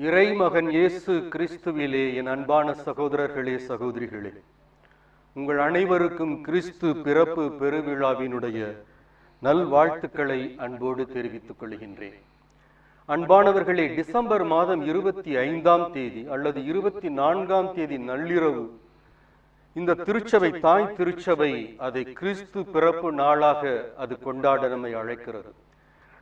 இறைமகன் இயேசு கிறிஸ்துவிலே என் அன்பான சகோதரர்களே, சகோதரிகளே, உங்கள் அனைவருக்கும் கிறிஸ்து பிறப்பு பெருவிழாவினுடைய நல்வாழ்த்துக்களை அன்போடு தெரிவித்துக் கொள்கின்றேன். அன்பானவர்களே, டிசம்பர் மாதம் 25ஆம் தேதி அல்லது 24ஆம் தேதி நள்ளிரவு இந்த திருச்சபை, தாய் திருச்சபை, அதை கிறிஸ்து பிறப்பு நாளாக அது கொண்டாட நம்மை அழைக்கிறது.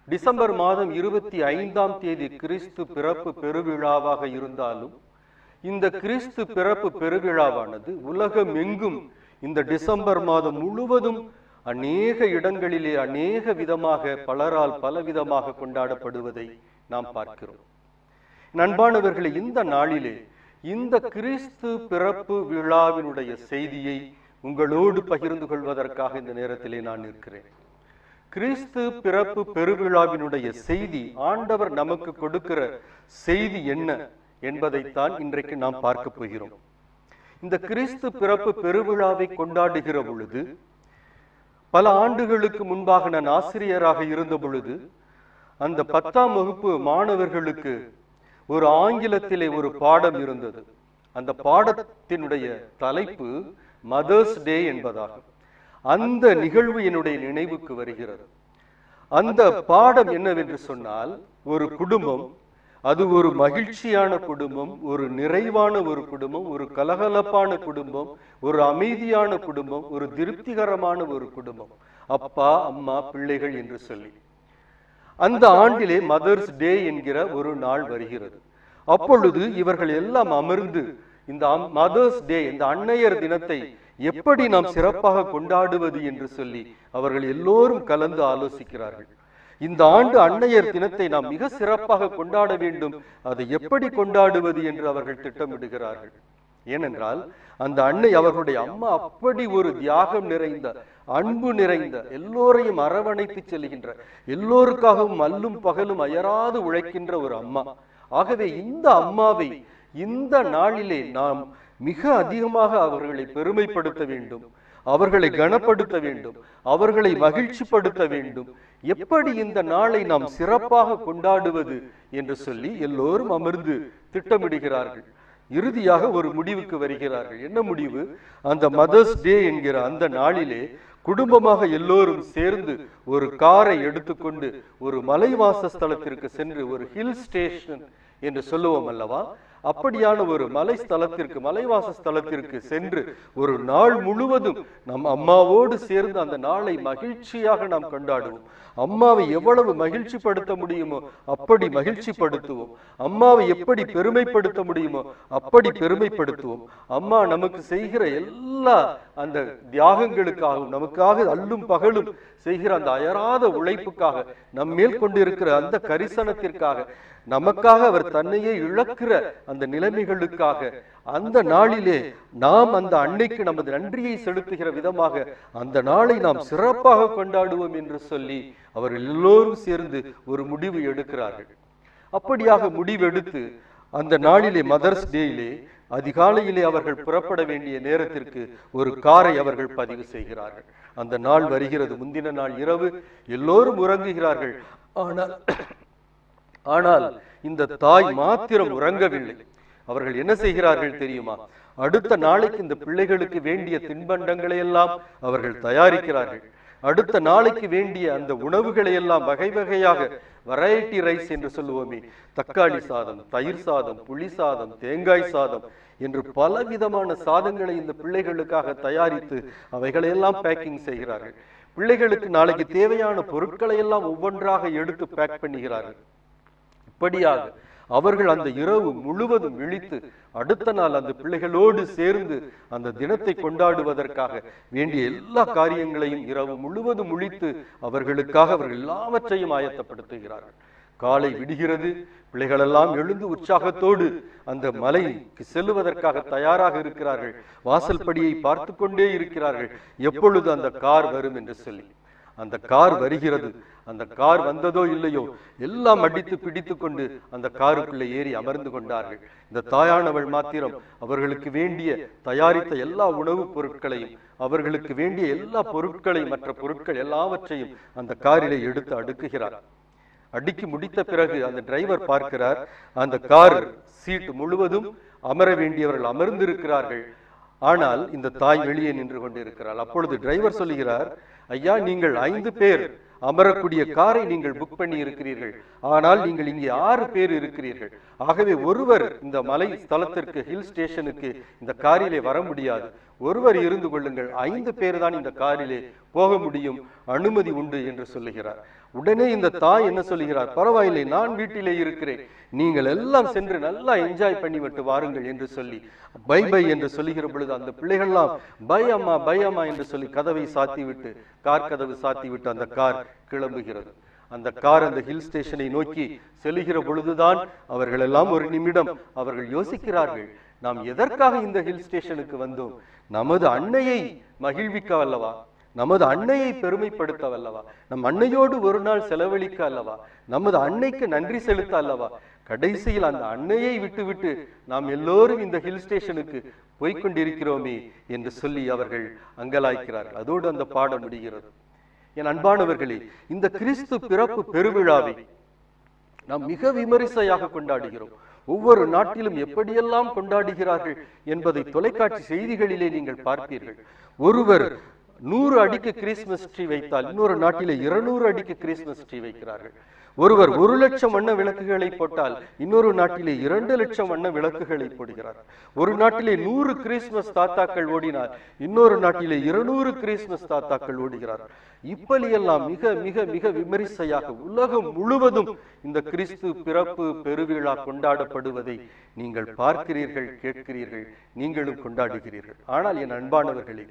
டிசம்பர் மாதம் 25ஆம் தேதி கிறிஸ்து பிறப்பு பெருவிழாவாக இருந்தாலும் இந்த கிறிஸ்து பிறப்பு பெருவிழாவானது உலகம் எங்கும் இந்த டிசம்பர் மாதம் முழுவதும் அநேக இடங்களிலே அநேக விதமாக பலரால் பலவிதமாக கொண்டாடப்படுவதை நாம் பார்க்கிறோம். அன்பானவர்களே, இந்த நாளிலே இந்த கிறிஸ்து பிறப்பு விழாவினுடைய செய்தியை உங்களோடு பகிர்ந்து கொள்வதற்காக இந்த நேரத்திலே நான் இருக்கிறேன். கிறிஸ்து பிறப்பு பெருவிழாவினுடைய செய்தி, ஆண்டவர் நமக்கு கொடுக்கிற செய்தி என்ன என்பதைத்தான் இன்றைக்கு நாம் பார்க்க போகிறோம். இந்த கிறிஸ்து பிறப்பு பெருவிழாவை கொண்டாடுகிற பொழுது, பல ஆண்டுகளுக்கு முன்பாக நான் ஆசிரியராக இருந்த பொழுது, அந்த 10ஆம் வகுப்பு மாணவர்களுக்கு ஒரு ஆங்கிலத்திலே ஒரு பாடம் இருந்தது. அந்த பாடத்தினுடைய தலைப்பு மதர்ஸ் டே என்பதாகும். அந்த நிகழ்வு என்னுடைய நினைவுக்கு வருகிறது. அந்த பாடம் என்னவென்று சொன்னால், ஒரு குடும்பம், அது ஒரு மகிழ்ச்சியான குடும்பம், ஒரு நிறைவான ஒரு குடும்பம், ஒரு கலகலப்பான குடும்பம், ஒரு அமைதியான குடும்பம், ஒரு திருப்திகரமான ஒரு குடும்பம், அப்பா அம்மா பிள்ளைகள் என்று சொல்லி அந்த ஆண்டிலே மதர்ஸ் டே என்கிற ஒரு நாள் வருகிறது. அப்பொழுது இவர்கள் எல்லாம் அமர்ந்து இந்த மதர்ஸ் டே, இந்த அன்னையர் தினத்தை எப்படி நாம் சிறப்பாக கொண்டாடுவது என்று சொல்லி அவர்கள் எல்லோரும் கலந்து ஆலோசிக்கிறார்கள். இந்த ஆண்டு அன்னையர் தினத்தை நாம் மிக சிறப்பாக கொண்டாட வேண்டும், அதை எப்படி கொண்டாடுவது என்று அவர்கள் திட்டமிடுகிறார்கள். ஏனென்றால் அந்த அன்னை, அவர்களுடைய அம்மா, அப்படி ஒரு தியாகம் நிறைந்த, அன்பு நிறைந்த, எல்லோரையும் அரவணைத்து செல்கின்ற, எல்லோருக்காகவும் அல்லும் பகலும் அயராது உழைக்கின்ற ஒரு அம்மா. ஆகவே இந்த அம்மாவை இந்த நாளிலே நாம் மிக அதிகமாக அவர்களை பெருமைப்படுத்த வேண்டும், அவர்களை கனப்படுத்த வேண்டும், அவர்களை மகிழ்ச்சிப்படுத்த வேண்டும். எப்படி இந்த நாளை நாம் சிறப்பாக கொண்டாடுவது என்று சொல்லி எல்லோரும் அமர்ந்து திட்டமிடுகிறார்கள். இறுதியாக ஒரு முடிவுக்கு வருகிறார்கள். என்ன முடிவு? அந்த மதர்ஸ் டே என்கிற அந்த நாளிலே குடும்பமாக எல்லோரும் சேர்ந்து ஒரு காரை எடுத்துக்கொண்டு ஒரு மலைவாச ஸ்தலத்திற்கு சென்று, ஒரு ஹில் ஸ்டேஷன் என்று சொல்லுவோம் அல்லவா, அப்படியான ஒரு மலைவாச ஸ்தலத்திற்கு சென்று ஒரு நாள் முழுவதும் நம் அம்மாவோடு சேர்ந்து அந்த நாளை மகிழ்ச்சியாக நாம் கொண்டாடுவோம். அம்மாவை எவ்வளவு மகிழ்ச்சி படுத்த முடியுமோ அப்படி மகிழ்ச்சிப்படுத்துவோம். அம்மாவை எப்படி பெருமைப்படுத்த முடியுமோ அப்படி பெருமைப்படுத்துவோம். அம்மா நமக்கு செய்கிற எல்லா அந்த தியாகங்களுக்காகவும், நமக்காக அல்லும் பகலும் செய்கிற அந்த அயராத உழைப்புக்காக, நம்மேல் கொண்டிருக்கிற அந்த கரிசனத்திற்காக, நமக்காக அவர் தன்னையே இழக்கிற அந்த நிலைமைகளுக்காக, அந்த நாளிலே நாம் அந்த அன்னைக்கு நமது நன்றியை செலுத்துகிற விதமாக அந்த நாளை நாம் சிறப்பாக கொண்டாடுவோம் என்று சொல்லி அவர்கள் எல்லோரும் சேர்ந்து ஒரு முடிவு எடுக்கிறார்கள். அப்படியாக முடிவெடுத்து அந்த நாளிலே, மதர்ஸ் டேயிலே, அதிகாலையிலே அவர்கள் புறப்பட வேண்டிய நேரத்திற்கு ஒரு காரை அவர்கள் பதிவு செய்கிறார்கள். அந்த நாள் வருகிறது. முந்தின நாள் இரவு எல்லோரும் உறங்குகிறார்கள். ஆனால் இந்த தாய் மாத்திரம் உறங்கவில்லை. அவர்கள் என்ன செய்கிறார்கள் தெரியுமா? அடுத்த நாளைக்கு இந்த பிள்ளைகளுக்கு வேண்டிய தின்பண்டங்களை எல்லாம் அவர்கள் தயாரிக்கிறார்கள். அடுத்த நாளைக்கு வேண்டிய அந்த உணவுகளை எல்லாம் வகை வகையாக, வெரைட்டி ரைஸ் என்று சொல்லுவோமே, தக்காளி சாதம், தயிர் சாதம், புளி சாதம், தேங்காய் சாதம் என்று பலவிதமான சாதங்களை இந்த பிள்ளைகளுக்காக தயாரித்து அவைகளையெல்லாம் பேக்கிங் செய்கிறார்கள். பிள்ளைகளுக்கு நாளைக்கு தேவையான பொருட்களை எல்லாம் ஒவ்வொன்றாக எடுத்து பேக் பண்ணுகிறார்கள். இப்படியாக அவர்கள் அந்த இரவு முழுவதும் விழித்து அடுத்த நாள் அந்த பிள்ளைகளோடு சேர்ந்து அந்த தினத்தை கொண்டாடுவதற்காக வேண்டிய எல்லா காரியங்களையும் இரவு முழுவதும் முழித்து அவர்களுக்காக அவர்கள் எல்லாவற்றையும் ஆயத்தப்படுத்துகிறார்கள். காலை விடுகிறது. பிள்ளைகளெல்லாம் எழுந்து உற்சாகத்தோடு அந்த மலைக்கு செல்லுவதற்காக தயாராக இருக்கிறார்கள். வாசல் படியை பார்த்து கொண்டே இருக்கிறார்கள், எப்பொழுது அந்த கார் வரும் என்று சொல்லி. அந்த கார் வருகிறது. அந்த கார் வந்ததோ இல்லையோ, எல்லாம் அடித்து பிடித்து கொண்டு அந்த காருக்குள்ளே ஏறி அமர்ந்து கொண்டார்கள். இந்த தாயானவள் மாத்திரம் அவர்களுக்கு வேண்டிய தயாரித்த எல்லா உணவுப் பொருட்களையும், அவர்களுக்கு வேண்டிய எல்லா பொருட்களையும், மற்ற பொருட்கள் எல்லாவற்றையும் அந்த காரிலே எடுத்து அடுக்குகிறார். அடுக்கி முடித்த பிறகு அந்த டிரைவர் பார்க்கிறார், அந்த கார் சீட் முழுவதும் அமர வேண்டியவர்கள் அமர்ந்திருக்கிறார்கள். ஆனால் இந்த தாய் வெளியே நின்று கொண்டிருக்கிறாள். அப்பொழுது டிரைவர் சொல்லுகிறார், ஐயா, நீங்கள் 5 பேர் அமரக்கூடிய காரை நீங்கள் புக் பண்ணி இருக்கிறீர்கள், ஆனால் நீங்கள் இங்கே 6 பேர் இருக்கிறீர்கள். ஆகவே ஒருவர் இந்த மலை ஸ்தலத்திற்கு, ஹில் ஸ்டேஷனுக்கு இந்த காரிலே வர முடியாது. ஒருவர் இருந்து கொள்ளுங்கள், 5 பேர் தான் இந்த காரிலே போக முடியும், அனுமதி உண்டு என்று சொல்லுகிறார். உடனே இந்த தாய் என்ன சொல்லுகிறார், பரவாயில்லை, நான் வீட்டிலே இருக்கிறேன், நீங்கள் எல்லாம் சென்று நல்லா என்ஜாய் பண்ணிவிட்டு வாருங்கள் என்று சொல்லி பை பை என்று சொல்லுகிற பொழுது அந்த பிள்ளைகள்லாம் பை அம்மா பை அம்மா என்று சொல்லி கதவை சாத்தி விட்டு, கார் கதவு சாத்தி விட்டு அந்த கார் கிளம்புகிறது. அந்த கார் அந்த ஹில் ஸ்டேஷனை நோக்கி செல்லுகிற பொழுதுதான் அவர்கள் எல்லாம் ஒரு நிமிடம் அவர்கள் யோசிக்கிறார்கள், நாம் எதற்காக இந்த ஹில் ஸ்டேஷனுக்கு வந்தோம்? நமது அன்னையை மகிழ்விக்க அல்லவா, நமது அன்னையை பெருமைப்படுத்த அல்லவா, நம் அன்னையோடு ஒரு நாள் செலவழிக்க அல்லவா, நமது அன்னைக்கு நன்றி செலுத்த அல்லவா. கடைசியில் அந்த அன்னையை விட்டுவிட்டு நாம் எல்லோரும் இந்த ஹில் ஸ்டேஷனுக்கு போய்கொண்டிருக்கிறோமே என்று சொல்லி அவர்கள் அங்கலாய்க்கிறார்கள். அதோடு அந்த பாடம் முடிகிறது. என் அன்பானவர்களே, இந்த கிறிஸ்து பிறப்பு பெருவிழாவை நாம் மிக விமரிசையாக கொண்டாடுகிறோம். ஒவ்வொரு நாட்டிலும் எப்படியெல்லாம் கொண்டாடுகிறார்கள் என்பதை தொலைக்காட்சி செய்திகளிலே நீங்கள் பார்ப்பீர்கள். ஒருவர் 100 அடிக்கு கிறிஸ்துமஸ் ட்ரீ வைத்தால் இன்னொரு நாட்டிலே 200 அடிக்கு கிறிஸ்துமஸ் ட்ரீ வைக்கிறார்கள். ஒருவர் 1 லட்சம் வண்ண விளக்குகளை போட்டால் இன்னொரு நாட்டிலே 2 லட்சம் வண்ண விளக்குகளை போடுகிறார். ஒரு நாட்டிலே 100 கிறிஸ்துமஸ் தாத்தாக்கள் ஓடினால் இன்னொரு நாட்டிலே 200 கிறிஸ்துமஸ் தாத்தாக்கள் ஓடுகிறார். இப்படியெல்லாம் மிக மிக மிக விமரிசையாக உலகம் முழுவதும் இந்த கிறிஸ்து பிறப்பு பெருவிழா கொண்டாடப்படுவதை நீங்கள் பார்க்கிறீர்கள், கேட்கிறீர்கள், நீங்களும் கொண்டாடுகிறீர்கள். ஆனால் என் அன்பானவர்களே,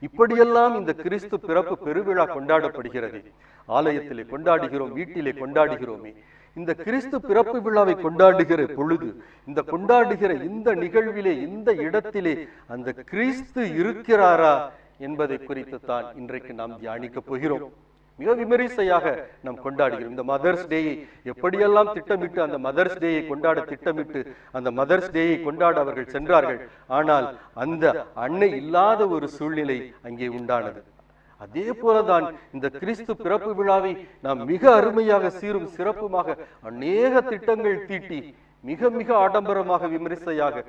இப்படியெல்லாம் இந்த கிறிஸ்து பிறப்பு பெருவிழா கொண்டாடப்படுகிறது. ஆலயத்திலே கொண்டாடுகிறோம், வீட்டிலே கொண்டாடுகிறோமே. இந்த கிறிஸ்து பிறப்பு விழாவை கொண்டாடுகிற பொழுது, இந்த கொண்டாடுகிற இந்த நிகழ்விலே, இந்த இடத்திலே அந்த கிறிஸ்து இருக்கிறாரா என்பதை குறித்து தான் இன்றைக்கு நாம் தியானிக்க போகிறோம். மிக விமரிசையாக நாம் கொண்டாடுகிறோம். இந்த மதர்ஸ் டேயை எப்படியெல்லாம் திட்டமிட்டு அந்த மதர்ஸ் டேயை கொண்டாட திட்டமிட்டு அந்த மதர்ஸ் டேயை கொண்டாட அவர்கள் சென்றார்கள். ஆனால் அந்த அன்னை இல்லாத ஒரு சூழ்நிலை அங்கே உண்டானது. அதே போலதான் இந்த கிறிஸ்து பிறப்பு விழாவை நாம் மிக அருமையாக சீரும் சிறப்புமாக அநேக திட்டங்கள் தீட்டி மிக மிக ஆடம்பரமாக விமரிசையாக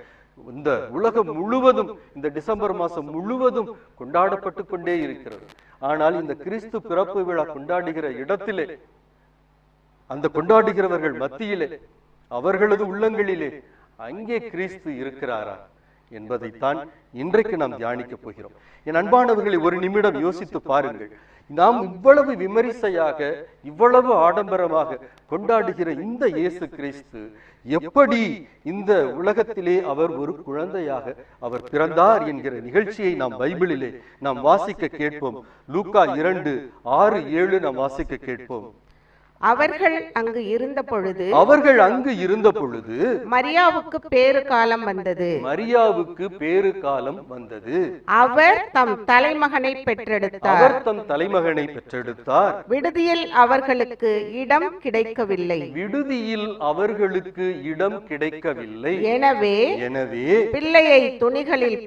இந்த உலகம் முழுவதும் இந்த டிசம்பர் மாசம் முழுவதும் கொண்டாடப்பட்டு கொண்டே இருக்கிறது. ஆனால் இந்த கிறிஸ்து பிறப்பு விழா கொண்டாடுகிற இடத்திலே, அந்த கொண்டாடுகிறவர்கள் மத்தியிலே, அவர்களது உள்ளங்களிலே அங்கே கிறிஸ்து இருக்கிறாரா என்பதைத்தான் இன்றைக்கு நாம் தியானிக்க போகிறோம். என் அன்பானவர்களை, ஒரு நிமிடம் யோசித்து பாருங்கள். நாம் இவ்வளவு விமரிசையாக, இவ்வளவு ஆடம்பரமாக கொண்டாடுகிற இந்த இயேசு கிறிஸ்து எப்படி இந்த உலகத்திலே அவர் ஒரு குழந்தையாக அவர் பிறந்தார் என்கிற நிகழ்ச்சியை நாம் பைபிளிலே நாம் வாசிக்க கேட்போம். லூக்கா 2:6-7 நாம் வாசிக்க கேட்போம். அவர்கள் அங்கு இருந்த பொழுது மரியாவுக்கு பேறு காலம் வந்தது. அவர் தம் தலைமகனை பெற்றெடுத்தார். விடுதியில் அவர்களுக்கு இடம் கிடைக்கவில்லை. எனவே பிள்ளையை துணிகளில்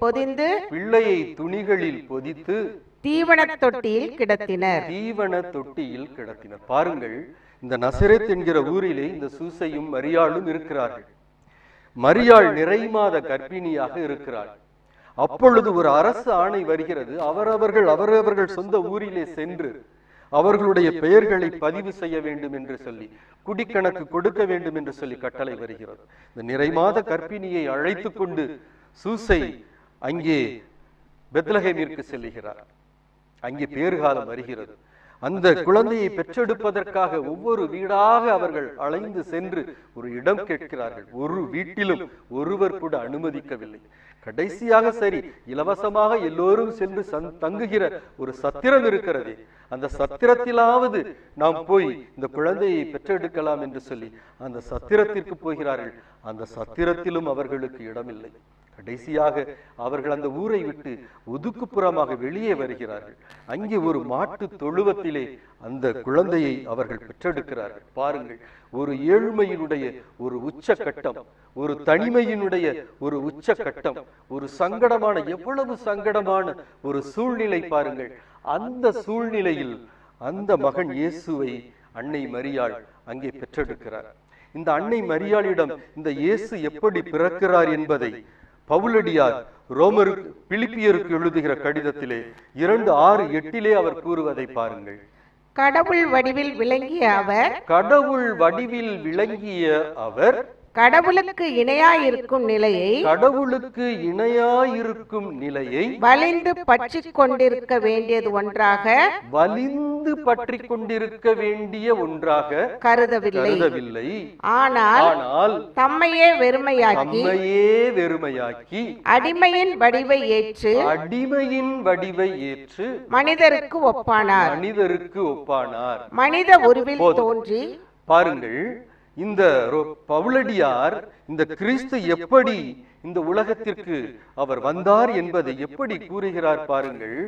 பொதிந்து தீவன தொட்டியில் கிடத்தினர். பாருங்கள், இந்த நசரேத் என்கிற ஊரிலே இந்த சூசையும் மரியாளும் இருக்கிறார்கள். மரியாள் நிறைமாத கர்ப்பிணியாக இருக்கிறாள். அப்பொழுது ஒரு அரசு ஆணை வருகிறது. அவரவர்கள் சொந்த ஊரிலே சென்று அவர்களுடைய பெயர்களை பதிவு செய்ய வேண்டும் என்று சொல்லி, குடிக்கணக்கு கொடுக்க வேண்டும் என்று சொல்லி கட்டளை வருகிறது. இந்த நிறைமாத கர்ப்பிணியை அழைத்து கொண்டு சூசை அங்கே பெத்லகேமிற்கு செல்லுகிறார். அங்கே பேறுகாலம் வருகிறது. அந்த குழந்தையை பெற்றெடுப்பதற்காக ஒவ்வொரு வீடாக அவர்கள் அலைந்து சென்று ஒரு இடம் கேட்கிறார்கள். ஒரு வீட்டிலும் ஒருவர் கூட அனுமதிக்கவில்லை. கடைசியாக சரி, இலவசமாக எல்லோரும் சென்று தங்குகிற ஒரு சத்திரம் இருக்கிறது, அந்த சத்திரத்திலாவது நாம் போய் இந்த குழந்தையை பெற்றெடுக்கலாம் என்று சொல்லி அந்த சத்திரத்திற்கு போகிறார்கள். அந்த சத்திரத்திலும் அவர்களுக்கு இடமில்லை. கடைசியாக அவர்கள் அந்த ஊரை விட்டு ஒதுக்குப்புறமாக வெளியே வருகிறார்கள். அங்கே ஒரு மாட்டு தொழுவத்திலே அந்த குழந்தையை அவர்கள் பெற்றெடுக்கிறார்கள். பாருங்கள், ஒரு ஏழ்மையினுடைய ஒரு உச்சகட்டம், ஒரு தனிமையினுடைய ஒரு உச்சகட்டம், ஒரு சங்கடமான, எவ்வளவு சங்கடமான ஒரு சூழ்நிலை பாருங்கள். அந்த சூழ்நிலையில் அந்த மகன் இயேசுவை அன்னை மரியாள் அங்கே பெற்றெடுக்கிறார். இந்த அன்னை மரியாளிடம் இந்த இயேசு எப்படி பிறக்கிறார் என்பதை பவுலடியார் பிலிப்பியருக்கு எழுதுகிற கடிதத்திலே 2:6-8 அவர் கூறுவதை பாருங்கள். கடவுள் வடிவில் விளங்கிய அவர் கடவுளுக்கு இணையாயிருக்கும் நிலையை வலிந்து பற்றிக் கொண்டிருக்க வேண்டிய ஒன்றாக கருதவில்லை. ஆனால் தம்மையே வெறுமையாக்கி அடிமையின் வடிவை ஏற்று மனிதருக்கு ஒப்பானார். மனித உருவில் தோன்றி. பாருங்கள், இந்த பவுலடியார் இந்த கிறிஸ்து எப்படி இந்த உலகத்திற்கு அவர் வந்தார் என்பதை எப்படி கூறுகிறார் பாருங்கள்.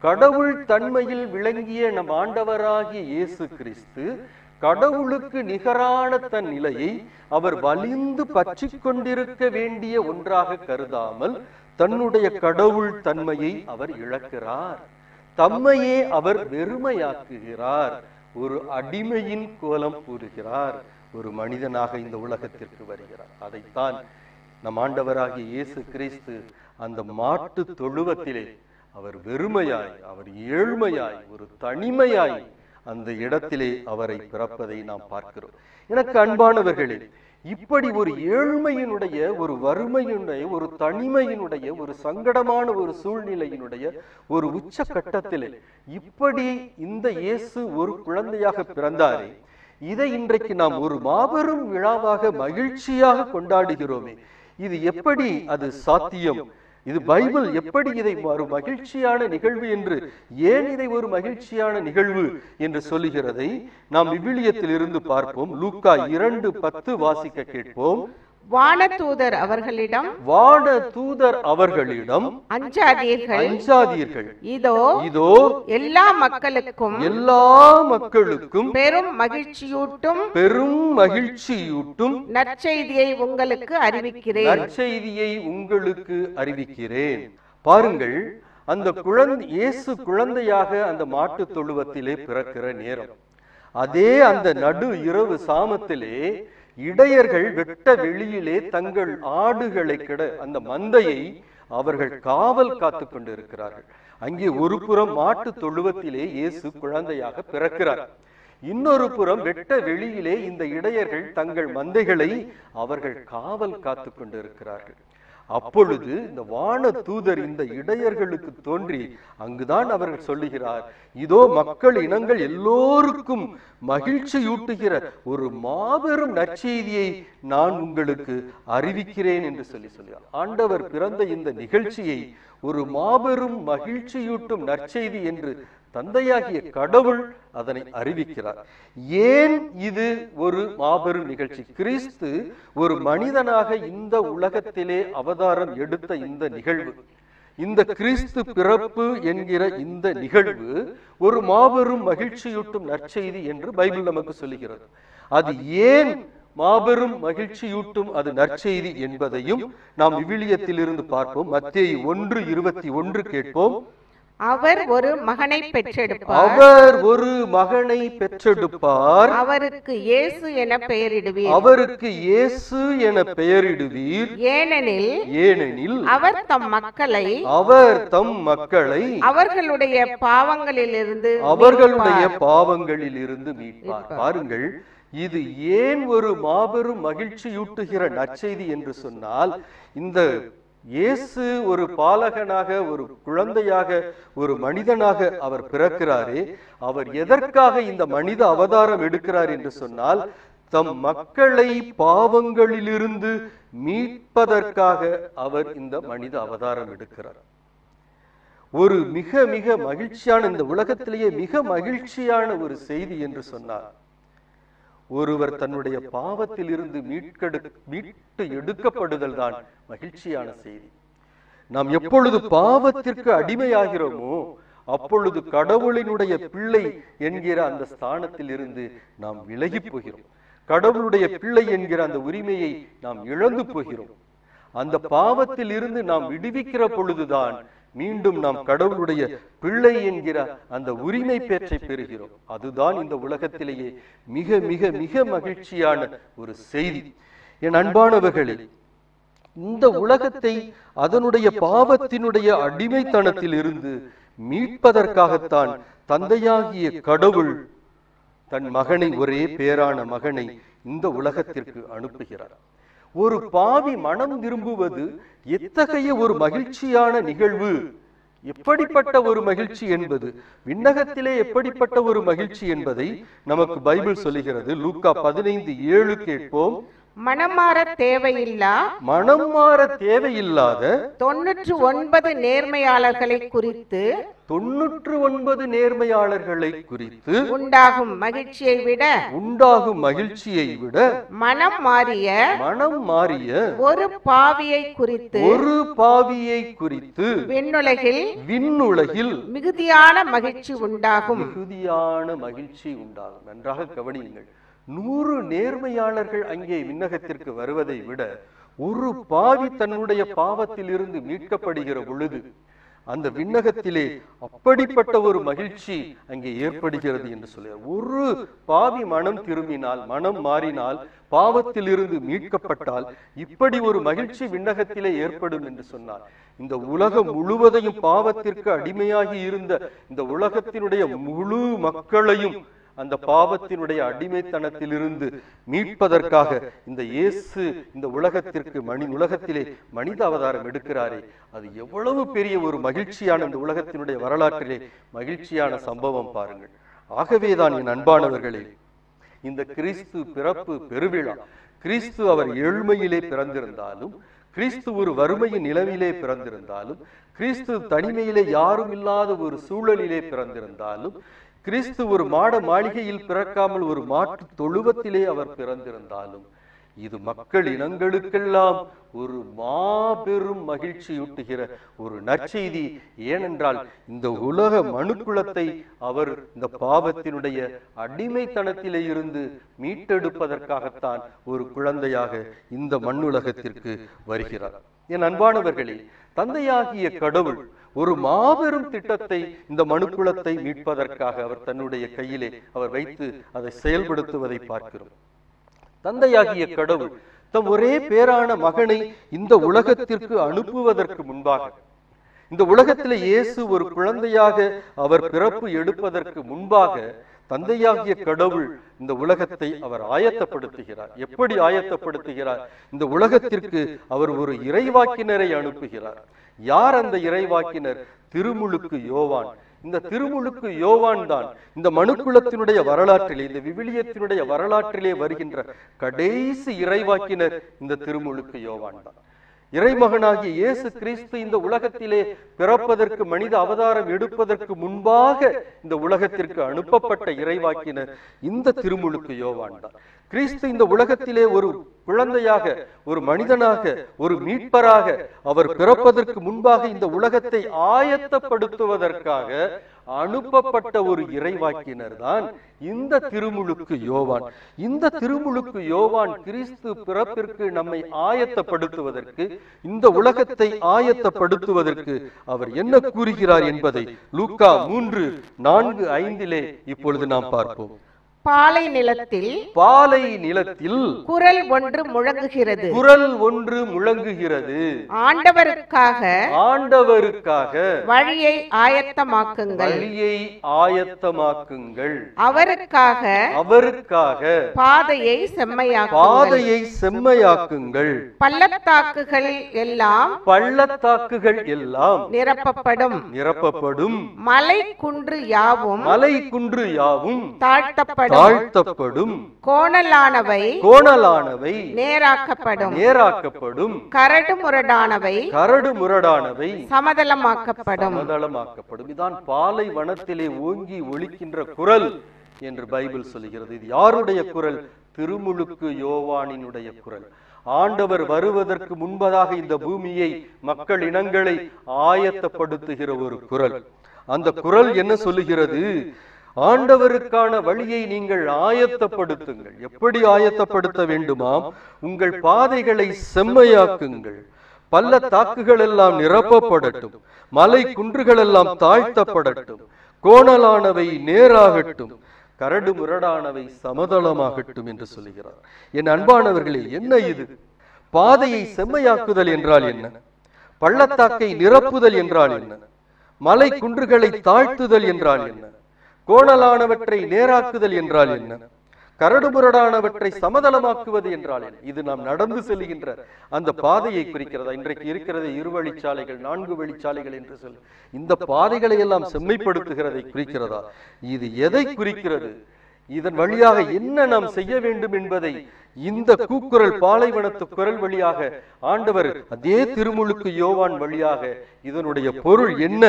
கடவுள் தன்மையில் விளங்கிய நம் ஆண்டவராகிய இயேசு கிறிஸ்து கடவுளுக்கு நிகரான தன் நிலையை அவர் வலிந்து பற்றிக் கொண்டிருக்க வேண்டிய ஒன்றாக கருதாமல் தன்னுடைய கடவுள் தன்மையை அவர் இழக்கிறார். தம்மையே அவர் வெறுமையாக்குகிறார். ஒரு அடிமையின் கோலம் கூறுகிறார். ஒரு மனிதனாக இந்த உலகத்திற்கு வருகிறார். அதைத்தான் நம் ஆண்டவராகிய இயேசு கிறிஸ்து அந்த மாட்டு தொழுவத்திலே அவர் வெறுமையாய், அவர் ஏழ்மையாய், ஒரு தனிமையாய் அந்த இடத்திலே அவரை பிறப்பதை நாம் பார்க்கிறோம். எனக்கு அன்பானவர்களே, இப்படி ஒரு ஏழ்மையினுடைய, ஒரு வறுமையினுடைய, ஒரு தனிமையினுடைய, ஒரு சங்கடமான ஒரு சூழ்நிலையினுடைய ஒரு உச்ச கட்டத்திலே இப்படி இந்த இயேசு ஒரு குழந்தையாக பிறந்தாரே, இதை இன்றைக்கு நாம் ஒரு மாபெரும் விழாவாக மகிழ்ச்சியாக கொண்டாடுகிறோமே. இது எப்படி அது சாத்தியம்? இது பைபிள் எப்படி இதை ஒரு மகிழ்ச்சியான நிகழ்வு என்று, ஏன் இதை ஒரு மகிழ்ச்சியான நிகழ்வு என்று சொல்லுகிறதை நாம் விவிலியத்தில் இருந்து பார்ப்போம். லூக்கா 2:10 வாசிக்க கேட்போம். வானதூதர் அவர்களிடம் அஞ்சாதீர்கள், இதோ எல்லா மக்களுக்கும் பெரும் மகிழ்ச்சியூட்டும் நற்செய்தியை உங்களுக்கு அறிவிக்கிறேன். பாருங்கள், அந்த இயேசு குழந்தையாக அந்த மாட்டு தொழுவத்திலே பிறக்கிற நேரம், அதே அந்த நடு இரவு சாமத்திலே இடையர்கள் வெட்ட வெளியிலே தங்கள் ஆடுகளை அந்த மந்தையை அவர்கள் காவல் காத்து கொண்டிருக்கிறார்கள். அங்கே ஒரு புறம் மாட்டு தொழுவத்திலே இயேசு குழந்தையாக பிறக்கிறார். இன்னொரு புறம் வெட்ட வெளியிலே இந்த இடையர்கள் தங்கள் மந்தைகளை அவர்கள் காவல் காத்து கொண்டிருக்கிறார்கள். அப்பொழுது இந்த வான தூதர் இந்த இடையர்களுக்கு தோன்றி அங்குதான் அவர்கள் சொல்லுகிறார், இதோ மக்கள் இனங்கள் எல்லோருக்கும் மகிழ்ச்சியூட்டுகிற ஒரு மாபெரும் நற்செய்தியை நான் உங்களுக்கு அறிவிக்கிறேன் என்று சொல்லுகிறார். ஆண்டவர் பிறந்த இந்த நிகழ்ச்சியை ஒரு மாபெரும் மகிழ்ச்சியூட்டும் நற்செய்தி என்று தந்தையாகிய கடவுள் அதனை அறிவிக்கிறார். ஏன் இது ஒரு மாபெரும் நிகழ்ச்சி? கிறிஸ்து ஒரு மனிதனாக இந்த உலகத்திலே அவதாரம் எடுத்த இந்த நிகழ்வு, இந்த கிறிஸ்து பிறப்பு என்கிற இந்த நிகழ்வு ஒரு மாபெரும் மகிழ்ச்சியூட்டும் நற்செய்தி என்று பைபிள் நமக்கு சொல்லுகிறது. அது ஏன் மாபெரும் மகிழ்ச்சியூட்டும் அது நற்செய்தி என்பதையும் நாம் விவிலியத்தில் இருந்து பார்ப்போம். மத்தேயு 1:21 கேட்போம். அவர் ஒரு மகனை பெற்றெடுப்பார். அவருக்கு இயேசு என பெயரிடுவீர். ஏனெனில் அவர் தம் மக்களை அவர்களுடைய பாவங்களிலிருந்து மீட்பார். பாருங்கள், இது ஏன் ஒரு மாபெரும் மகிழ்ச்சியூட்டுகிற நற்செய்தி என்று சொன்னால், இந்த இயேசு ஒரு பாலகனாக, ஒரு குழந்தையாக, ஒரு மனிதனாக அவர் பிறக்கிறாரே, அவர் எதற்காக இந்த மனித அவதாரம் எடுக்கிறார் என்று சொன்னால், தம் மக்களை பாவங்களிலிருந்து மீட்பதற்காக அவர் இந்த மனித அவதாரம் எடுக்கிறார். ஒரு மிக மிக மகிழ்ச்சியான, இந்த உலகத்திலேயே மிக மகிழ்ச்சியான ஒரு செய்தி என்று சொன்னார், ஒருவர் தன்னுடைய பாவத்தில் இருந்து மீட்டு எடுக்கப்படுதல் தான் மகிழ்ச்சியான செய்தி. நாம் எப்பொழுது பாவத்திற்கு அடிமையாகிறோமோ அப்பொழுது கடவுளினுடைய பிள்ளை என்கிற அந்த ஸ்தானத்தில் இருந்து நாம் விலகி போகிறோம். கடவுளுடைய பிள்ளை என்கிற அந்த உரிமையை நாம் இழந்து போகிறோம். அந்த பாவத்தில் இருந்து நாம் விடுவிக்கிற பொழுதுதான் மீண்டும் நாம் கடவுளுடைய பிள்ளை என்கிற அந்த உரிமை பேற்றை பெறுகிறோம். அதுதான் இந்த உலகத்திலேயே மிக மிக மிக மகிழ்ச்சியான ஒரு செய்தி. என் அன்பானவர்களே, இந்த உலகத்தை அதனுடைய பாவத்தினுடைய அடிமைத்தனத்தில் இருந்து மீட்பதற்காகத்தான் தந்தையாகிய கடவுள் தன் மகனை, ஒரே பேரான மகனை இந்த உலகத்திற்கு அனுப்புகிறார். ஒரு பாவி மனம் திரும்புவது எத்தகைய ஒரு மகிழ்ச்சியான நிகழ்வு! எப்படிப்பட்ட ஒரு மகிழ்ச்சி என்பது, விண்ணகத்திலே எப்படிப்பட்ட ஒரு மகிழ்ச்சி என்பதை நமக்கு பைபிள் சொல்லுகிறது. லூக்கா 15:7 கேட்போம். மனம் மாற தேவையில்லாத 99 நேர்மையாளர்களை குறித்து உண்டாகும் மகிழ்ச்சியை விட மனம் மாறிய ஒரு பாவியை குறித்து விண்ணுலகில் மிகுதியான மகிழ்ச்சி உண்டாகும். நன்றாக கவனியுங்கள். 100 நேர்மையாளர்கள் அங்கே விண்ணகத்திற்கு வருவதை விட ஒரு பாவி தன்னுடைய பாவத்தில் இருந்து மீட்கப்படுகிற பொழுது அந்த விண்ணகத்திலே அப்படிப்பட்ட ஒரு மகிழ்ச்சி அங்கே ஏற்படுகிறது என்று சொல்கிறார். ஒரு பாவி மனம் திரும்பினால், மனம் மாறினால், பாவத்தில் இருந்து மீட்கப்பட்டால் இப்படி ஒரு மகிழ்ச்சி விண்ணகத்திலே ஏற்படும் என்று சொன்னார். இந்த உலகம் முழுவதையும் பாவத்திற்கு அடிமையாகி இருந்த இந்த உலகத்தினுடைய முழு மக்களையும் அந்த பாவத்தினுடைய அடிமைத்தனத்திலிருந்து மீட்பதற்காக இந்த இயேசு இந்த உலகத்திலே மனித அவதாரம் எடுக்கிறாரே, அது எவ்வளவு பெரிய ஒரு மகிழ்ச்சியான, இந்த உலகத்தினுடைய வரலாற்றிலே மகிழ்ச்சியான சம்பவம் பாருங்கள். ஆகவேதான் என் அன்பானவர்களே, இந்த கிறிஸ்து பிறப்பு பெருவிழா, கிறிஸ்து அவர் ஏழ்மையிலே பிறந்திருந்தாலும், கிறிஸ்து ஒரு வறுமையின் நிலவிலே பிறந்திருந்தாலும், கிறிஸ்து தனிமையிலே யாரும் இல்லாத ஒரு சூழலிலே பிறந்திருந்தாலும், கிறிஸ்து ஒரு மாட மாளிகையில் பிறக்காமல் ஒரு மாட்டு தொழுவத்திலே அவர் பிறந்திருந்தாலும், இது மக்கள் இனங்களுக்கெல்லாம் ஒரு மாபெரும் மகிழ்ச்சியூட்டுகிற ஒரு நற்செய்தி. ஏனென்றால் இந்த உலக மனுக்குலத்தை அவர் இந்த பாவத்தினுடைய அடிமைத்தனத்திலே இருந்து மீட்டெடுப்பதற்காகத்தான் ஒரு குழந்தையாக இந்த மண்ணுலகத்திற்கு வருகிறார். என் அன்பானவர்களே, தந்தையாகிய கடவுள் ஒரு மாபெரும் திட்டத்தை இந்த மனுக்குலத்தை மீட்பதற்காக அவர் தன்னுடைய கையிலே அவர் வைத்து அதை செயல்படுத்துவதை பார்க்கிறோம். தந்தையாகிய கடவுள் தம் ஒரே பேரான மகனை இந்த உலகத்திற்கு அனுப்புவதற்கு முன்பாக, இந்த உலகத்திலே இயேசு ஒரு குழந்தையாக அவர் பிறப்பு எடுப்பதற்கு முன்பாக தந்தையாகிய கடவுள் இந்த உலகத்தை அவர் ஆயத்தப்படுத்துகிறார். எப்படி ஆயத்தப்படுத்துகிறார்? இந்த உலகத்திற்கு அவர் ஒரு இறைவாக்கினரை அனுப்புகிறார். யார் அந்த இறைவாக்கினர்? திருமுழுக்கு யோவான். இந்த திருமுழுக்கு யோவான் தான் இந்த மனுக்குலத்தினுடைய வரலாற்றிலே, இந்த விவிலியத்தினுடைய வரலாற்றிலே வருகின்ற கடைசி இறைவாக்கினர் இந்த திருமுழுக்கு யோவான் தான். இறைமகனாகிய இயேசு கிறிஸ்து இந்த உலகத்திலே பிறப்பதற்கு, மனித அவதாரம் எடுப்பதற்கு முன்பாக இந்த உலகத்திற்கு அனுப்பப்பட்ட இறைவாக்கினர் இந்த திருமுழுக்கு யோவான் தான். கிறிஸ்து இந்த உலகத்திலே ஒரு குழந்தையாக, ஒரு மனிதனாக, ஒரு மீட்பராக அவர் பிறப்பதற்கு முன்பாக இந்த உலகத்தை ஆயத்தப்படுத்துவதற்காக அனுப்பப்பட்ட ஒரு இறைவாக்கினர் தான் இந்த திருமுழுக்கு யோவான். இந்த திருமுழுக்கு யோவான் கிறிஸ்து பிறப்பிற்கு நம்மை ஆயத்தப்படுத்துவதற்கு, இந்த உலகத்தை ஆயத்தப்படுத்துவதற்கு அவர் என்ன கூறுகிறார் என்பதை லூக்கா 3:4-5 இப்பொழுது நாம் பார்ப்போம். பாலை நிலத்தில் குரல் ஒன்று முழங்குகிறது. ஆண்டவருக்காக வழியை ஆயத்தமாக்குங்கள். அவருக்காக பாதையை செம்மையாக்குங்கள். பள்ளத்தாக்குகள் எல்லாம் நிரப்பப்படும். மலை குன்று யாவும் தாழ்த்தப்படும். கோணலானவை நேராக்கப்படும். கரடுமுரடானவை சமதளமாக்கப்படும். இதான் பாலைவனத்திலே ஓங்கி ஒலிக்கின்ற குரல் என்று பைபிள் சொல்கிறது. இது யாருடைய குரல்? திருமுழுக்கு யோவானினுடைய குரல். ஆண்டவர் வருவதற்கு முன்பதாக இந்த பூமியை, மக்கள் இனங்களை ஆயத்தப்படுத்துகிற ஒரு குரல். அந்த குரல் என்ன சொல்லுகிறது? ஆண்டவருக்கான வழியை நீங்கள் ஆயத்தப்படுத்துங்கள். எப்படி ஆயத்தப்படுத்த வேண்டுமாம்? உங்கள் பாதைகளை செம்மையாக்குங்கள். பள்ளத்தாக்குகள் எல்லாம் நிரப்பப்படட்டும், மலை குன்றுகள் எல்லாம் தாழ்த்தப்படட்டும், கோணலானவை நேராகட்டும், கரடு முரடானவை சமதளமாகட்டும் என்று சொல்லுகிறார். என் அன்பானவர்களே, என்ன இது? பாதையை செம்மையாக்குதல் என்றால் என்ன? பள்ளத்தாக்கை நிரப்புதல் என்றால் என்ன? மலை குன்றுகளை தாழ்த்துதல் என்றால் என்ன? கோணலானவற்றை நேராக்குதல் என்றால் என்ன? கரடுமுரடானவற்றை சமதளமாக்குவது என்றால் என்ன? இது நாம் நடந்து செல்கின்ற அந்த பாதையை குறிக்கிறதா? இன்றைக்கு இருக்கிறது 2 வழிச்சாலைகள், 4 வழிச்சாலைகள் என்று சொல்லி இந்த பாதைகளை எல்லாம் செம்மைப்படுத்துகிறதை குறிக்கிறதா? இது எதை குறிக்கிறது? இதன் வழியாக என்ன நாம் செய்ய வேண்டும் என்பதை இந்த கூக்குரல், பாலைவனத்து குரல் வழியாக ஆண்டவர் அதே திருமுழுக்கு யோவான் வழியாக இதனுடைய பொருள் என்ன?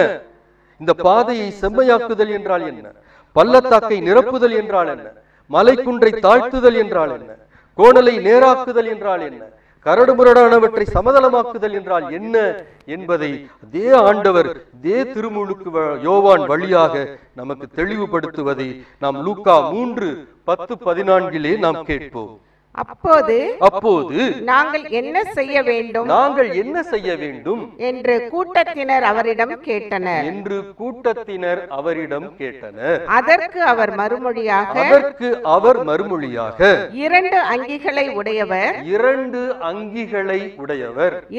இந்த பாதையை செம்மையாக்குதல் என்றால் என்ன? பள்ளத்தாக்கை நிரப்புதல் என்றால் என்ன? மலை குன்றை தாழ்த்துதல் என்றால் என்ன? கோணலை நேராக்குதல் என்றால் என்ன? கரடுமுரடானவற்றை சமதளமாக்குதல் என்றால் என்ன என்பதை அதே ஆண்டவர் அதே திருமுழுக்கு யோவான் வழியாக நமக்கு தெளிவுபடுத்துவதை நாம் லூக்கா 3:10-14 நாம் கேட்போம். அப்போது நாங்கள் என்ன செய்ய வேண்டும் என்று கூட்டத்தினர் அவரிடம் கேட்டனர். அதற்கு அவர் மறுமொழியாக 2 அங்கிகளை உடையவர்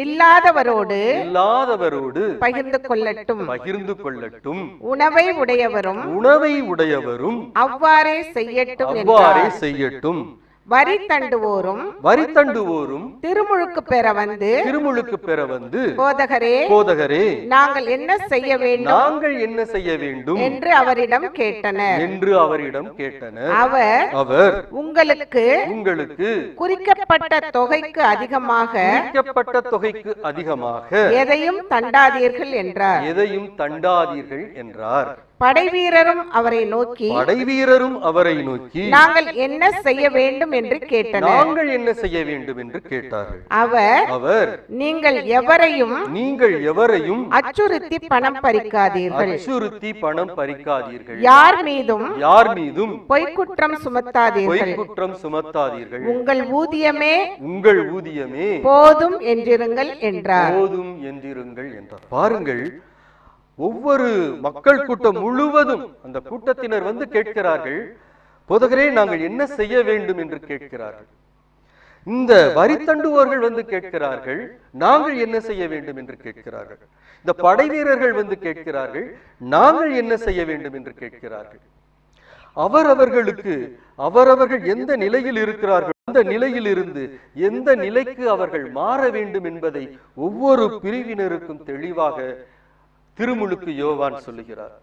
இல்லாதவரோடு பகிர்ந்து கொள்ளட்டும். உணவை உடையவரும் அவ்வாறே செய்யட்டும். வரி தண்டுவோரும் திருமுழுக்கு பெற வந்து போதகரே நாங்கள் என்ன செய்ய வேண்டும் என்று அவரிடம் கேட்டனர். அவர் உங்களுக்கு குறிக்கப்பட்ட தொகைக்கு அதிகமாக எதையும் தண்டாதீர்கள் என்றார். படைவீரரும் அவரை நோக்கி நாங்கள் என்ன செய்ய வேண்டும் என்று கேட்டார்கள். அவர் நீங்கள் எவரையும் அச்சுறுத்தி பணம் பறிக்காதீர்கள், யார் மீதும் பொய்க்குற்றம் சுமத்தாதீர்கள், உங்கள் ஊதியமே போதும் என்றிருங்கள் என்றார். பாருங்கள், ஒவ்வொரு மக்கள் கூட்டம் முழுவதும் அந்த கூட்டத்தினர் வந்து கேட்கிறார்கள், போதகரே நாங்கள் என்ன செய்ய வேண்டும் என்று கேட்கிறார்கள். இந்த வரி தண்டுவோர்கள் வந்து கேட்கிறார்கள், நாங்கள் என்ன செய்ய வேண்டும் என்று கேட்கிறார்கள். இந்த படை வீரர்கள் வந்து கேட்கிறார்கள், நாங்கள் என்ன செய்ய வேண்டும் என்று கேட்கிறார்கள். அவரவர்கள் எந்த நிலையில் இருக்கிறார்கள், அந்த நிலையில் இருந்து எந்த நிலைக்கு அவர்கள் மாற வேண்டும் என்பதை ஒவ்வொரு பிரிவினருக்கும் தெளிவாக திருமுழுக்கு யோவான் சொல்லுகிறார்.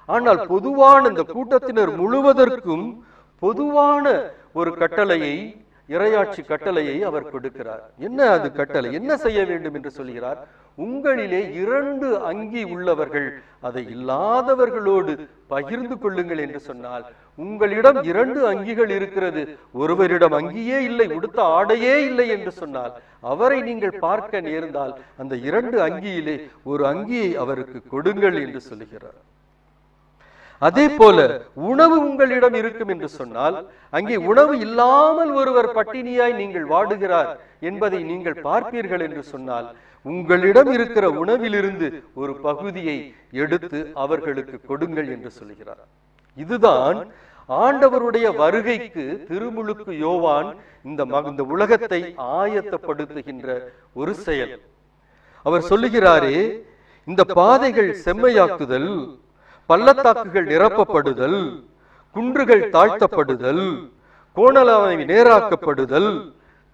ஆனால் பொதுவான இந்த கூட்டத்தினர் முழுவதற்கும் பொதுவான ஒரு கட்டளையை, இறையாட்சி கட்டளையை அவர் கொடுக்கிறார். என்ன அது கட்டளை? என்ன செய்ய வேண்டும் என்று சொல்கிறார்? உங்களிலே 2 அங்கி உள்ளவர்கள் அதை இல்லாதவர்களோடு பகிர்ந்து கொள்ளுங்கள் என்று சொன்னால், உங்களிடம் 2 அங்கிகள் இருக்கிறது, ஒருவரிடம் அங்கியே இல்லை, உடுத்த ஆடையே இல்லை என்று சொன்னால், அவரை நீங்கள் பார்க்க நேர்ந்தால் அந்த 2 அங்கியிலே ஒரு அங்கியை அவருக்கு கொடுங்கள் என்று சொல்லுகிறார். அதே போல உணவு உங்களிடம் இருக்கும் என்று சொன்னால், அங்கே உணவு இல்லாமல் ஒருவர் பட்டினியாய் நீங்கள் வாடுகிறார் என்பதை நீங்கள் பார்ப்பீர்கள் என்று சொன்னால், உங்களிடம் இருக்கிற உணவிலிருந்து ஒரு பகுதியை எடுத்து அவர்களுக்கு கொடுங்கள் என்று சொல்கிறார். இதுதான் ஆண்டவருடைய வருகைக்கு திருமுழுக்கு யோவான் இந்த உலகத்தை ஆயத்தப்படுத்துகின்ற ஒரு செயல். அவர் சொல்லுகிறாரே, இந்த பாதைகள் செம்மையாக்குதல், பள்ளத்தாக்குகள் நிரப்பப்படுதல், குன்றுகள் தாழ்த்தப்படுதல், கோணலானவை நேராக்கப்படுதல்,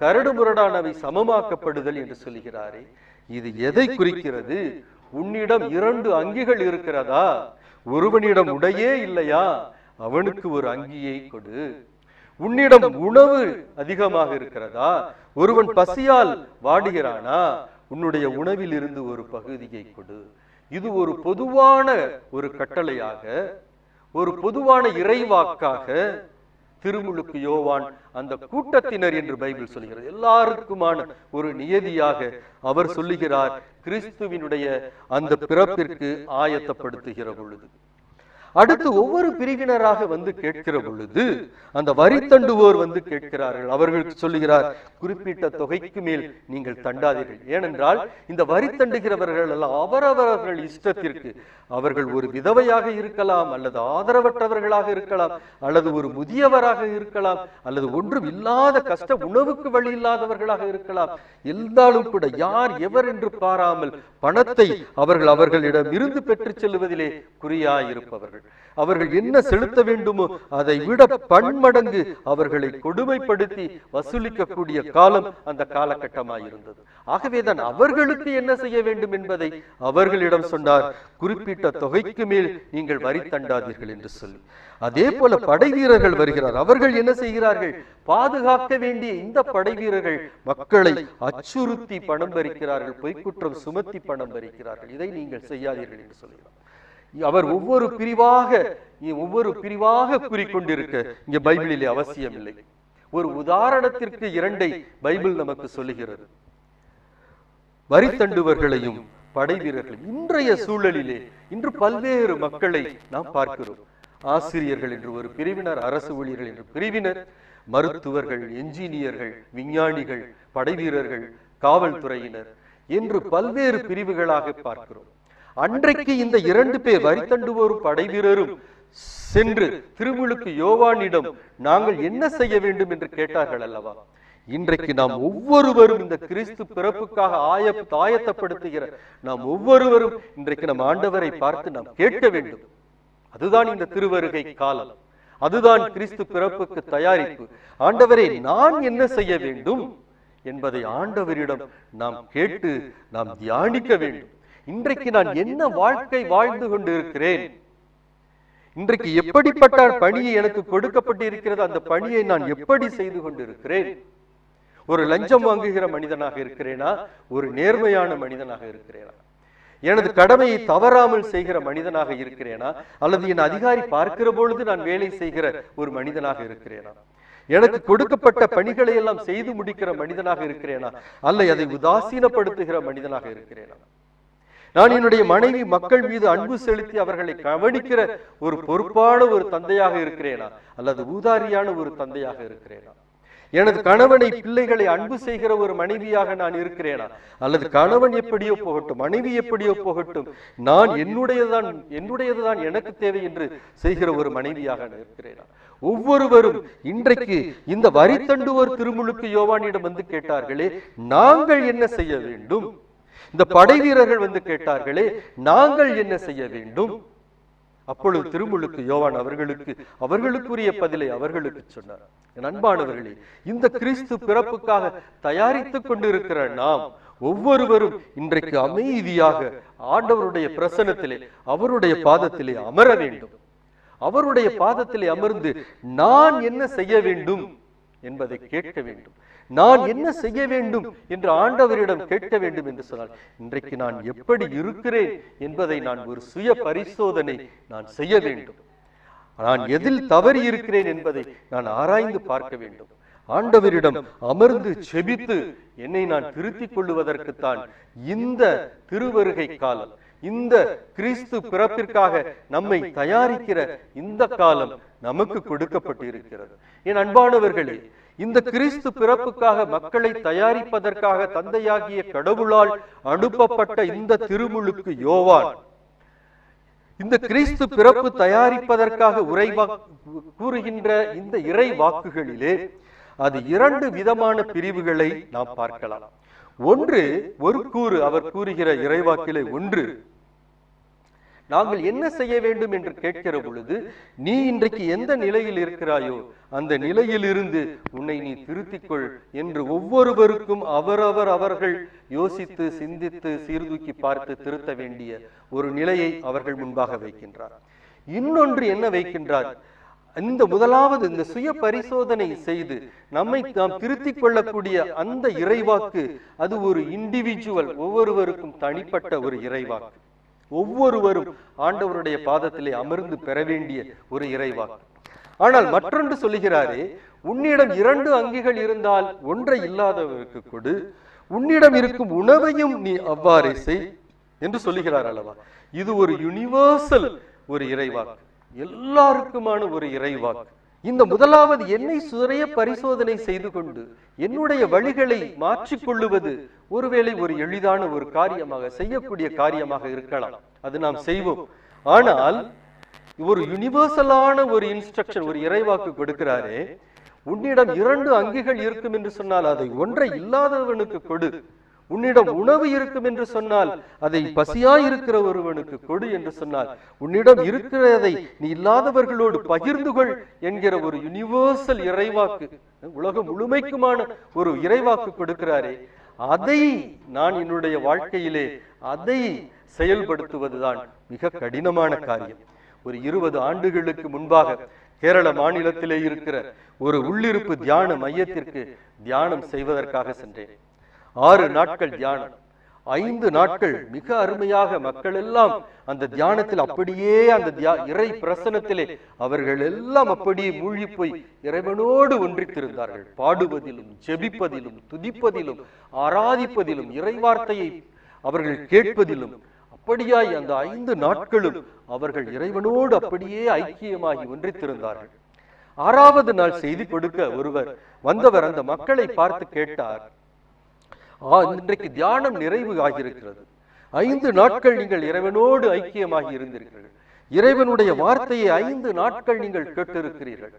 கரடுமுரடானவை சமமாக்கப்படுதல் என்று சொல்லுகிறாரே, இது எதை குறிக்கிறது? உன்னிடம் 2 அங்கிகள் இருக்கிறதா? ஒருவனிடம் உடையே இல்லையா? அவனுக்கு ஒரு அங்கியை கொடு. உன்னிடம் உணவு அதிகமாக இருக்கிறதா? ஒருவன் பசியால் வாடுகிறானா? உன்னுடைய உணவில் இருந்து ஒரு பகுதியை கொடு. இது ஒரு பொதுவான ஒரு கட்டளையாக, ஒரு பொதுவான இறைவாக்காக திருமுழுக்கு யோவான் அந்த கூட்டத்தினர் என்று பைபிள் சொல்கிறது, எல்லாருக்குமான ஒரு நியதியாக அவர் சொல்லுகிறார். கிறிஸ்துவினுடைய அந்த பிறப்பிற்கு ஆயத்தப்படுத்துகிற பொழுது அடுத்து ஒவ்வொரு பிரிவினராக வந்து கேட்கிற பொழுது அந்த வரி தண்டுவோர் வந்து கேட்கிறார்கள். அவர்களுக்கு சொல்லுகிறார், குறிப்பிட்ட தொகைக்கு மேல் நீங்கள் தண்டாதீர்கள். ஏனென்றால் இந்த வரி தண்டுகிறவர்கள் எல்லாம் அவரவர்கள் இஷ்டத்திற்கு, அவர்கள் ஒரு விதவையாக இருக்கலாம், அல்லது ஆதரவற்றவர்களாக இருக்கலாம், அல்லது ஒரு முதியவராக இருக்கலாம், அல்லது ஒன்றும் இல்லாத கஷ்ட உணவுக்கு வழி இல்லாதவர்களாக இருக்கலாம். எல்லாரும் கூட யார் எவர் என்று பாராமல் பணத்தை அவர்களிடம் இருந்து பெற்று செல்வதிலே குறியாயிருப்பவர்கள். அவர்கள் என்ன செலுத்த வேண்டுமோ அதை விட பன்மடங்கு அவர்களை கொடுமைப்படுத்தி வசூலிக்கக்கூடிய காலம் அந்த காலகட்டமாயிருந்தது. ஆகவேதான் அவர்களுக்கு என்ன செய்ய வேண்டும் என்பதை அவர்களிடம் சொன்னார், குறிப்பிட்ட தொகைக்கு மேல் நீங்கள் வரி தண்டாதீர்கள் என்று சொல்லி. அதே போல படை வீரர்கள் வருகிறார். அவர்கள் என்ன செய்கிறார்கள்? பாதுகாக்க வேண்டிய இந்த படை வீரர்கள் மக்களை அச்சுறுத்தி பணம் பறிக்கிறார்கள், பொய்க்குற்றம் சுமத்தி பணம் பறிக்கிறார்கள். இதை நீங்கள் செய்யாதீர்கள் என்று சொல்கிறார். அவர் ஒவ்வொரு பிரிவாக கூறிக்கொண்டிருக்க இங்க பைபிளிலே அவசியம் இல்லை. ஒரு உதாரணத்திற்கு 2 பைபிள் நமக்கு சொல்லுகிறது. வரி தண்டுவர்களையும் படை வீரர்களையும். இன்றைய சூழலிலே இன்று பல்வேறு மக்களை நாம் பார்க்கிறோம். ஆசிரியர்கள் என்று ஒரு பிரிவினர், அரசு ஊழியர்கள் என்று பிரிவினர், மருத்துவர்கள், என்ஜினியர்கள், விஞ்ஞானிகள், படை வீரர்கள், காவல்துறையினர் என்று பல்வேறு பிரிவுகளாக பார்க்கிறோம். அன்றைக்கு இந்த 2 பேர் வரி தண்டுவோரும் படை வீரரும் சென்று திருமுழுக்கு யோவானிடம் நாங்கள் என்ன செய்ய வேண்டும் என்று கேட்டார்கள் அல்லவா? இன்றைக்கு நாம் ஒவ்வொருவரும் இந்த கிறிஸ்து பிறப்புக்காக ஆயத்தப்படுத்துகிற நாம் ஒவ்வொருவரும் இன்றைக்கு நம் ஆண்டவரை பார்த்து நாம் கேட்க வேண்டும். அதுதான் இந்த திருவருகை காலம், அதுதான் கிறிஸ்து பிறப்புக்கு தயாரிப்பு. ஆண்டவரே, நான் என்ன செய்ய வேண்டும் என்பதை ஆண்டவரிடம் நாம் கேட்டு நாம் தியானிக்க வேண்டும். இன்றைக்கு நான் என்ன வாழ்க்கை வாழ்ந்து கொண்டு இருக்கிறேன்? இன்றைக்கு எப்படிப்பட்ட பணியை எனக்கு கொடுக்கப்பட்டு இருக்கிறது? அந்த பணியை நான் எப்படி செய்து கொண்டிருக்கிறேன்? ஒரு லஞ்சம் வாங்குகிற மனிதனாக இருக்கிறேனா? ஒரு நேர்மையான மனிதனாக இருக்கிறேனா? எனது கடமையை தவறாமல் செய்கிற மனிதனாக இருக்கிறேனா? அல்லது என் அதிகாரி பார்க்கிற பொழுது நான் வேலை செய்கிற ஒரு மனிதனாக இருக்கிறேனா? எனக்கு கொடுக்கப்பட்ட பணிகளை எல்லாம் செய்து முடிக்கிற மனிதனாக இருக்கிறேனா? அல்ல அதை உதாசீனப்படுத்துகிற மனிதனாக இருக்கிறேனா? நான் என்னுடைய மனைவி மக்கள் மீது அன்பு செலுத்தி அவர்களை கவனிக்கிற ஒரு பொறுப்பான ஒரு தந்தையாக இருக்கிறேனா? அல்லது ஊதாரியான ஒரு தந்தையாக இருக்கிறேனா? எனது கணவனை, பிள்ளைகளை அன்பு செய்கிற ஒரு மனைவியாக நான் இருக்கிறேனா? அல்லது கணவன் எப்படியோ போகட்டும், மனைவி எப்படியோ போகட்டும், நான் என்னுடையதுதான் எனக்கு தேவை என்று செய்கிற ஒரு மனைவியாக நான் இருக்கிறேனா? ஒவ்வொருவரும் இன்றைக்கு இந்த வரி தண்டுவோர் திருமுழுக்கு யோவானிடம் வந்து கேட்டார்களே, நாங்கள் என்ன செய்ய வேண்டும்? இந்த படை வீரர்கள் வந்து கேட்டார்களே, நாங்கள் என்ன செய்ய வேண்டும்? அப்பொழுது திருமுழுக்கு யோவான் அவர்களுக்குரிய பதிலை அவர்களுக்கு சொன்னார். என் அன்பானவர்களே, இந்த கிறிஸ்து பிறப்புக்காக தயாரித்துக் கொண்டிருக்கிற நாம் ஒவ்வொருவரும் இன்றைக்கு அமைதியாக ஆண்டவருடைய பிரசன்னத்திலே, அவருடைய பாதத்திலே அமர வேண்டும். அவருடைய பாதத்திலே அமர்ந்து நான் என்ன செய்ய வேண்டும் என்பதை கேட்க வேண்டும். நான் என்ன செய்ய வேண்டும் என்று ஆண்டவரிடம் கேட்க வேண்டும் என்று சொன்னால், இன்றைக்கு நான் எப்படி இருக்கிறேன் என்பதை நான் ஒரு சுய பரிசோதனை நான் செய்ய வேண்டும். நான் எதில் தவறி இருக்கிறேன் என்பதை நான் ஆராய்ந்து பார்க்க வேண்டும். ஆண்டவரிடம் அமர்ந்து செபித்து என்னை நான் திருத்திக் கொள்வதற்குத்தான் இந்த திருவருகை காலம், இந்த கிறிஸ்து பிறப்பிற்காக நம்மை தயாரிக்கிற இந்த காலம் நமக்கு கொடுக்கப்பட்டு இருக்கிறது. என் அன்பானவர்களே, இந்த கிறிஸ்து பிறப்புக்காக மக்களை தயாரிப்பதற்காக தந்தையாகிய கடவுளால் அனுப்பப்பட்ட இந்த திருமுழுக்கு யோவான் இந்த கிறிஸ்து பிறப்பு தயாரிப்பதற்காக கூறுகின்ற இந்த இறை வாக்குகளிலே அது 2 விதமான பிரிவுகளை நாம் பார்க்கலாம். ஒரு கூறு அவர் கூறுகிற இறைவாக்கிலே, ஒன்று, நாங்கள் என்ன செய்ய வேண்டும் என்று கேட்கிற பொழுது, நீ இன்றைக்கு எந்த நிலையில் இருக்கிறாயோ அந்த நிலையிலிருந்து உன்னை நீ திருத்திக்கொள் என்று ஒவ்வொருவருக்கும் அவர்கள் யோசித்து சிந்தித்து சீர்தூக்கி பார்த்து திருத்த வேண்டிய ஒரு நிலையை அவர்கள் முன்பாக வைக்கின்றார். இன்னொன்று என்ன வைக்கின்றார்? இந்த முதலாவது இந்த சுய பரிசோதனை செய்து நம்மை நாம் திருத்திக் கொள்ளக்கூடிய அந்த இறைவாக்கு அது ஒரு இண்டிவிஜுவல், ஒவ்வொருவருக்கும் தனிப்பட்ட ஒரு இறைவாக்கு. ஒவ்வொருவரும் ஆண்டவருடைய பாதத்திலே அமர்ந்து பெற வேண்டிய ஒரு இறைவாக்கு. ஆனால் மற்றொன்று சொல்லுகிறாரே, உன்னிடம் 2 அங்கிகள் இருந்தால் ஒன்றை இல்லாதவருக்கு கொடு, உன்னிடம் இருக்கும் உணவையும் நீ அவ்வாறே செய் என்று சொல்லுகிறார் அல்லவா? இது ஒரு யுனிவர்சல் ஒரு இறைவாக்கு. எல்லாருக்குமான ஒரு இறைவாக்கு. இந்த முதலாவது என்னை சுய பரிசோதனை செய்து கொண்டு என்னுடைய வழிகளை மாற்றிக்கொள்ளுவது ஒருவேளை ஒரு எளிதான ஒரு காரியமாக, செய்யக்கூடிய காரியமாக இருக்கலாம். அது நாம் செய்வோம். ஆனால் ஒரு யுனிவர்சலான ஒரு இன்ஸ்ட்ரக்ஷன், ஒரு இறைவாக்கு கொடுக்கிறாரே, உன்னிடம் 2 அங்கிகள் இருக்கும் என்று சொன்னால் அதை ஒன்றை இல்லாதவனுக்கு கொடு. உன்னிடம் உணவு இருக்கும் என்று சொன்னால் அதை பசியாய் இருக்கிற ஒருவனுக்கு கொடு என்று சொன்னால், உன்னிடம் இருக்கிறதை நீ இல்லாதவர்களோடு பகிர்ந்து கொள் என்கிற ஒரு யுனிவர்சல் இறைவாக்கு, உலகம் முழுமைக்குமான ஒரு இறைவாக்கு கொடுக்கிறாரே, அதை நான் என்னுடைய வாழ்க்கையிலே அதை செயல்படுத்துவதுதான் மிக கடினமான காரியம். ஒரு 20 ஆண்டுகளுக்கு முன்பாக கேரள மாநிலத்திலே இருக்கிற ஒரு உள்ளிருப்பு தியான மையத்திற்கு தியானம் செய்வதற்காக சென்றேன். 6 நாட்கள் தியானம், 5 நாட்கள் மிக அருமையாக மக்கள் எல்லாம் அந்த தியானத்தில் அப்படியே அந்த இறை பிரசனத்திலே அவர்கள் எல்லாம் அப்படியே மூழ்கி போய் இறைவனோடு ஒன்றித்திருந்தார்கள். பாடுவதிலும், ஜெபிப்பதிலும், துதிப்பதிலும், ஆராதிப்பதிலும், இறைவார்த்தையை அவர்கள் கேட்பதிலும் அப்படியாய் அந்த 5 நாட்களும் அவர்கள் இறைவனோடு அப்படியே ஐக்கியமாகி ஒன்றித்திருந்தார்கள். 6வது நாள் செய்தி கொடுக்க ஒருவர் வந்தவர் அந்த மக்களை பார்த்து கேட்டார், இன்றைக்கு தியானம் நிறைவு ஆகியிருக்கிறது. 5 நாட்கள் நீங்கள் இறைவனோடு ஐக்கியமாகி இருந்திருக்கிறீர்கள். இறைவனுடைய வார்த்தையை 5 நாட்கள் நீங்கள் கேட்டிருக்கிறீர்கள்.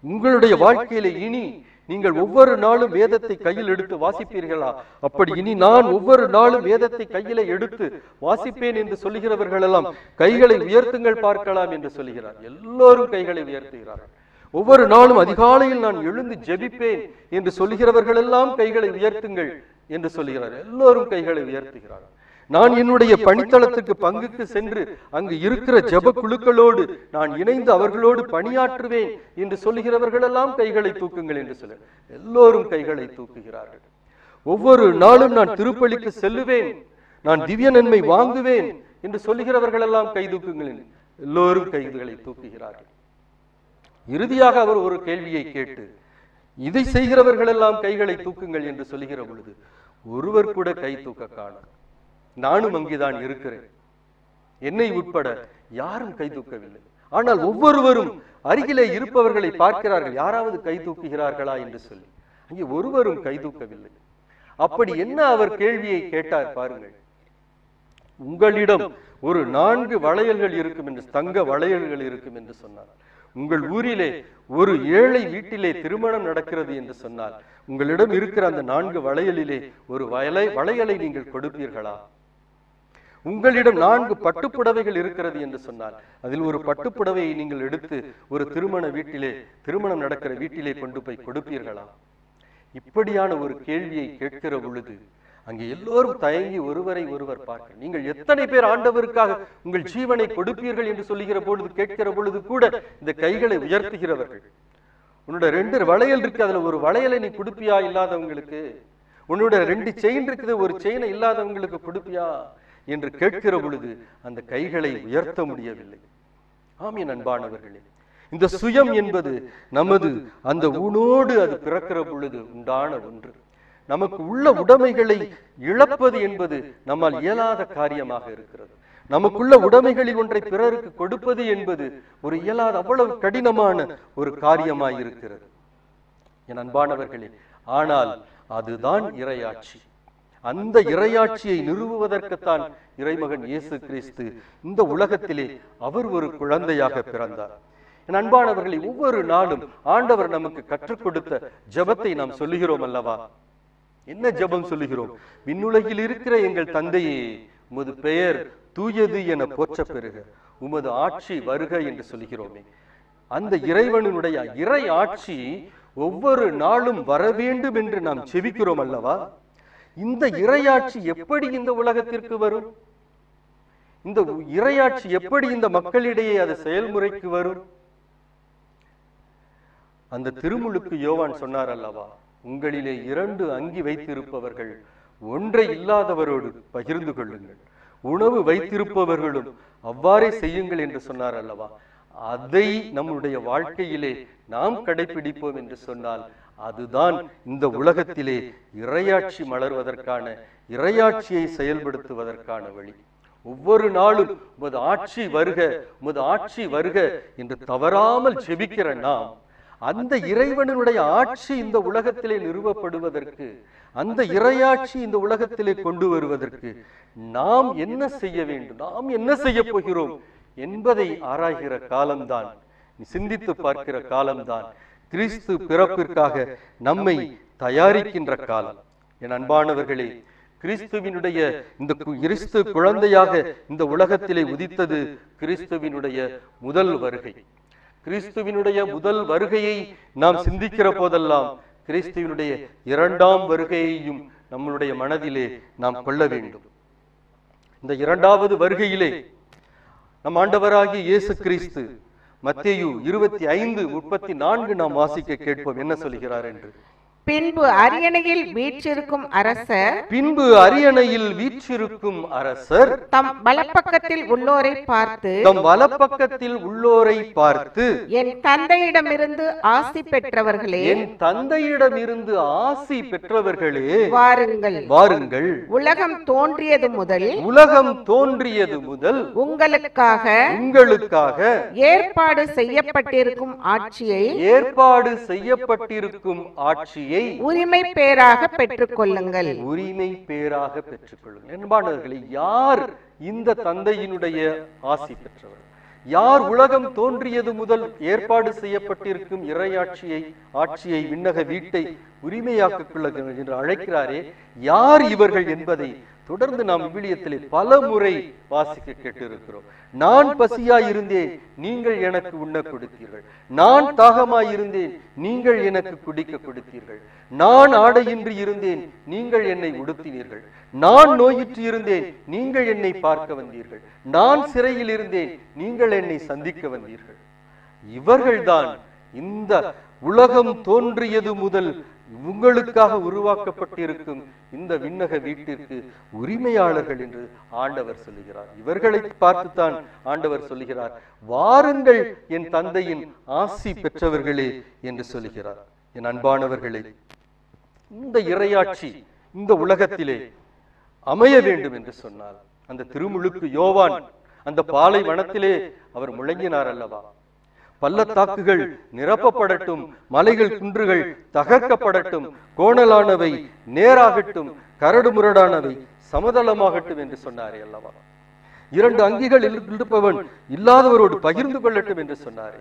உங்களுடைய வாழ்க்கையில இனி நீங்கள் ஒவ்வொரு நாளும் வேதத்தை கையில் எடுத்து வாசிப்பீர்களா? அப்படி இனி நான் ஒவ்வொரு நாளும் வேதத்தை கையில எடுத்து வாசிப்பேன் என்று சொல்லுகிறவர்கள் எல்லாம் கைகளை உயர்த்துங்கள் பார்க்கலாம் என்று சொல்லுகிறார். எல்லோரும் கைகளை உயர்த்துகிறார்கள். ஒவ்வொரு நாளும் அதிகாலையில் நான் எழுந்து ஜெபிப்பேன் என்று சொல்லுகிறவர்கள் எல்லாம் கைகளை உயர்த்துங்கள் என்று சொல்லுகிறார். எல்லோரும் கைகளை உயர்த்துகிறார்கள். நான் என்னுடைய பணித்தளத்துக்கு பங்குக்கு சென்று அங்கு இருக்கிற ஜெப குழுக்களோடு நான் இணைந்து அவர்களோடு பணியாற்றுவேன் என்று சொல்லுகிறவர்கள் எல்லாம் கைகளை தூக்குங்கள் என்று சொல்ல எல்லோரும் கைகளை தூக்குகிறார்கள். ஒவ்வொரு நாளும் நான் திருப்பலிக்கு செல்லுவேன், நான் திவ்ய நன்மை வாங்குவேன் என்று சொல்லுகிறவர்கள் எல்லாம் கை தூக்குங்கள் என்று எல்லோரும் கைகளை தூக்குகிறார்கள். இறுதியாக அவர் ஒரு கேள்வியை கேட்டு, இதை செய்கிறவர்கள் எல்லாம் கைகளை தூக்குங்கள் என்று சொல்லுகிற பொழுது ஒருவர் கூட கை தூக்க காணோம். நானும் அங்கேதான் இருக்கிறேன், என்னை உட்பட யாரும் கை தூக்கவில்லை. ஆனால் ஒவ்வொருவரும் அருகிலே இருப்பவர்களை பார்க்கிறார்கள், யாராவது கை தூக்குகிறார்களா என்று சொல்லி. அங்கே ஒருவரும் கை தூக்கவில்லை. அப்படி என்ன அவர் கேள்வியை கேட்டார் பாருங்கள். உங்களிடம் ஒரு 4 வளையல்கள் இருக்கும் என்று, தங்க வளையல்கள் இருக்கும் என்று சொன்னார். உங்கள் ஊரிலே ஒரு ஏழை வீட்டிலே திருமணம் நடக்கிறது என்று சொன்னால் உங்களிடம் இருக்கிற அந்த 4 வளையலிலே ஒரு வளையலை நீங்கள் கொடுப்பீர்களா? உங்களிடம் 4 பட்டுப்புடவைகள் இருக்கிறது என்று சொன்னால் அதில் ஒரு பட்டுப்புடவையை நீங்கள் எடுத்து ஒரு திருமணம் நடக்கிற வீட்டிலே கொண்டு போய் கொடுப்பீர்களா? இப்படியான ஒரு கேள்வியை கேட்கிற பொழுது அங்கே எல்லோரும் தயங்கி ஒருவரை ஒருவர் பார்க்க, நீங்கள் எத்தனை பேர் ஆண்டவருக்காக உங்கள் ஜீவனை கொடுப்பீர்கள் என்று சொல்லுகிற பொழுது, கேட்கிற பொழுது கூட இந்த கைகளை உயர்த்துகிறவர்கள். உன்னோட 2 வளையல் இருக்கு, அதுல ஒரு வளையலை நீ கொடுப்பியா இல்லாதவங்களுக்கு? உன்னோட 2 செயின் இருக்குது, ஒரு செயினை இல்லாதவங்களுக்கு கொடுப்பியா என்று கேட்கிற பொழுது அந்த கைகளை உயர்த்த முடியவில்லை. ஆமீன் அன்பானவர்களே, இந்த சுயம் என்பது நமது அந்த ஊனோடு அது பிறக்கிற பொழுது உண்டான ஒன்று. நமக்கு உள்ள உடைமைகளை இழப்பது என்பது நம்மால் இயலாத காரியமாக இருக்கிறது. நமக்குள்ள உடைமைகளில் ஒன்றை பிறருக்கு கொடுப்பது என்பது ஒரு இயலாத, அவ்வளவு கடினமான ஒரு காரியமாய் இருக்கிறது என் அன்பானவர்களே. ஆனால் அதுதான் இறையாட்சி. அந்த இறையாட்சியை நிறுவுவதற்குத்தான் இறைமகன் இயேசு கிறிஸ்து இந்த உலகத்திலே அவர் ஒரு குழந்தையாக பிறந்தார். என் அன்பானவர்களே, ஒவ்வொரு நாளும் ஆண்டவர் நமக்கு கற்றுக் கொடுத்த ஜெபத்தை நாம் சொல்லுகிறோம் அல்லவா? என்ன ஜெபம் சொல்லுகிறோம்? விண்ணுலகில் இருக்கிற எங்கள் தந்தையே, உமது பெயர் தூயது என போற்ற பெறுக, உமது ஆட்சி வருக என்று சொல்லுகிறோமே. அந்த இறைவனுடைய இறை ஆட்சி ஒவ்வொரு நாளும் வர வேண்டும் என்று நாம் செபிக்கிறோம் அல்லவா? இந்த இறையாட்சி எப்படி இந்த உலகத்திற்கு வரும்? இந்த இறையாட்சி எப்படி இந்த மக்களிடையே அது செயல்முறைக்கு வரும்? அந்த திருமுழுக்கு யோவான் சொன்னார் அல்லவா, உங்களிலே 2 அங்கி வைத்திருப்பவர்கள் ஒன்றை இல்லாதவரோடு பகிர்ந்து கொள்ளுங்கள், உணவு வைத்திருப்பவர்களும் அவ்வாறே செய்யுங்கள் என்று சொன்னார் அல்லவா? அதை நம்முடைய வாழ்க்கையிலே நாம் கடைபிடிப்போம் என்று சொன்னால் அதுதான் இந்த உலகத்திலே இறையாட்சி மலர்வதற்கான, இறையாட்சியை செயல்படுத்துவதற்கான வழி. ஒவ்வொரு நாளும் உமது ஆட்சி வருக, உமது ஆட்சி வருக என்று தவறாமல் ஜெபிக்கிற நாம், அந்த இறைவனுடைய ஆட்சி இந்த உலகத்திலே நிறுவப்படுவதற்கு, அந்த இறையாட்சி இந்த உலகத்திலே கொண்டு வருவதற்கு நாம் என்ன செய்ய வேண்டும், நாம் என்ன செய்ய போகிறோம் என்பதை ஆராய்கிற காலம்தான், சிந்தித்து பார்க்கிற காலம்தான் கிறிஸ்து பிறப்பிற்காக நம்மை தயாரிக்கின்ற காலம். என் அன்பானவர்களே, கிறிஸ்துவினுடைய இந்த கிறிஸ்து குழந்தையாக இந்த உலகத்திலே உதித்தது கிறிஸ்துவினுடைய முதல் வருகை. கிறிஸ்துவினுடைய முதல் வருகையை நாம் சிந்திக்கிற போதெல்லாம் கிறிஸ்துவினுடைய இரண்டாம் வருகையையும் நம்மளுடைய மனதிலே நாம் கொள்ள வேண்டும். இந்த இரண்டாவது வருகையிலே நம் ஆண்டவராகிய இயேசு கிறிஸ்து மத்தேயு 25:34 நாம் வாசிக்க கேட்போம், என்ன சொல்கிறார் என்று. பின்பு அரியணையில் வீற்றிருக்கும் அரசர், பின்பு அரியணையில் வீற்றிருக்கும் அரசர் தம் வலப்பக்கத்தில் உள்ளோரை பார்த்து, தம் வலப்பக்கத்தில் உள்ளோரை பார்த்து, என் தந்தையிடமிருந்து ஆசி பெற்றவர்களே, என் தந்தையிடமிருந்து ஆசி பெற்றவர்களே, வாருங்கள், வாருங்கள், உலகம் தோன்றியது முதல், உலகம் தோன்றியது முதல் உங்களுக்காக ஏற்பாடு செய்யப்பட்டிருக்கும் ஆட்சியை, ஏற்பாடு செய்யப்பட்டிருக்கும் ஆட்சியை உரிமை பேராக பெற்றுக் கொள்ளுங்கள், உரிமை பேராக பெற்றுக் கொள்ளுங்கள். என்பானவர்களே, யார் இந்த தந்தையினுடைய ஆசி பெற்றவர்? யார் உலகம் தோன்றியது முதல் ஏற்பாடு செய்யப்பட்டிருக்கும் ஆட்சியை விண்ணக வீட்டை உரிமையாக்கிக் கொள்ளுங்கள் என்று அழைக்கிறாரே, யார் இவர்கள் என்பதை தொடர்ந்து நாம் விவிலியத்திலே பல முறை வாசிக்க கேட்டிருக்கிறோம். நான் பசியாயிருந்தேன், நீங்கள் எனக்கு உண்ண கொடுத்தீர்கள். நான் தாகமாயிருந்தேன், நீங்கள் எனக்கு குடிக்க கொடுத்தீர்கள். நான் ஆடையின்றி இருந்தேன், நீங்கள் என்னை உடுத்தினீர்கள். நான் நோயிற்று இருந்தேன், நீங்கள் என்னை பார்க்க வந்தீர்கள். நான் சிறையில் இருந்தேன், நீங்கள் என்னை சந்திக்க வந்தீர்கள். இவர்கள்தான் இந்த உலகம் தோன்றியது முதல் உங்களுக்காக உருவாக்கப்பட்டிருக்கும் இந்த விண்ணக வீட்டிற்கு உரிமையாளர்கள் என்று ஆண்டவர் சொல்லுகிறார். இவர்களை பார்த்துத்தான் ஆண்டவர் சொல்லுகிறார், வாருங்கள் என் தந்தையின் ஆசி பெற்றவர்களே என்று சொல்லுகிறார். என் அன்பானவர்களே, இந்த இறையாட்சி இந்த உலகத்திலே அமைய வேண்டும் என்று சொன்னால், அந்த திருமுழுக்கு யோவான் அந்த பாலைவனத்திலே அவர் முழங்கினார் அல்லவா, பள்ளத்தாக்குகள் நிரப்பப்படட்டும், மலைகள் குன்றுகள் தகர்க்கப்படட்டும், கோணலானவை நேராகட்டும், கரடு முரடானவை சமதளமாகட்டும் என்று சொன்னாரே அல்லவா. 2 அங்கிகள் இருப்பவன் இல்லாதவரோடு பகிர்ந்து கொள்ளட்டும் என்று சொன்னாரே.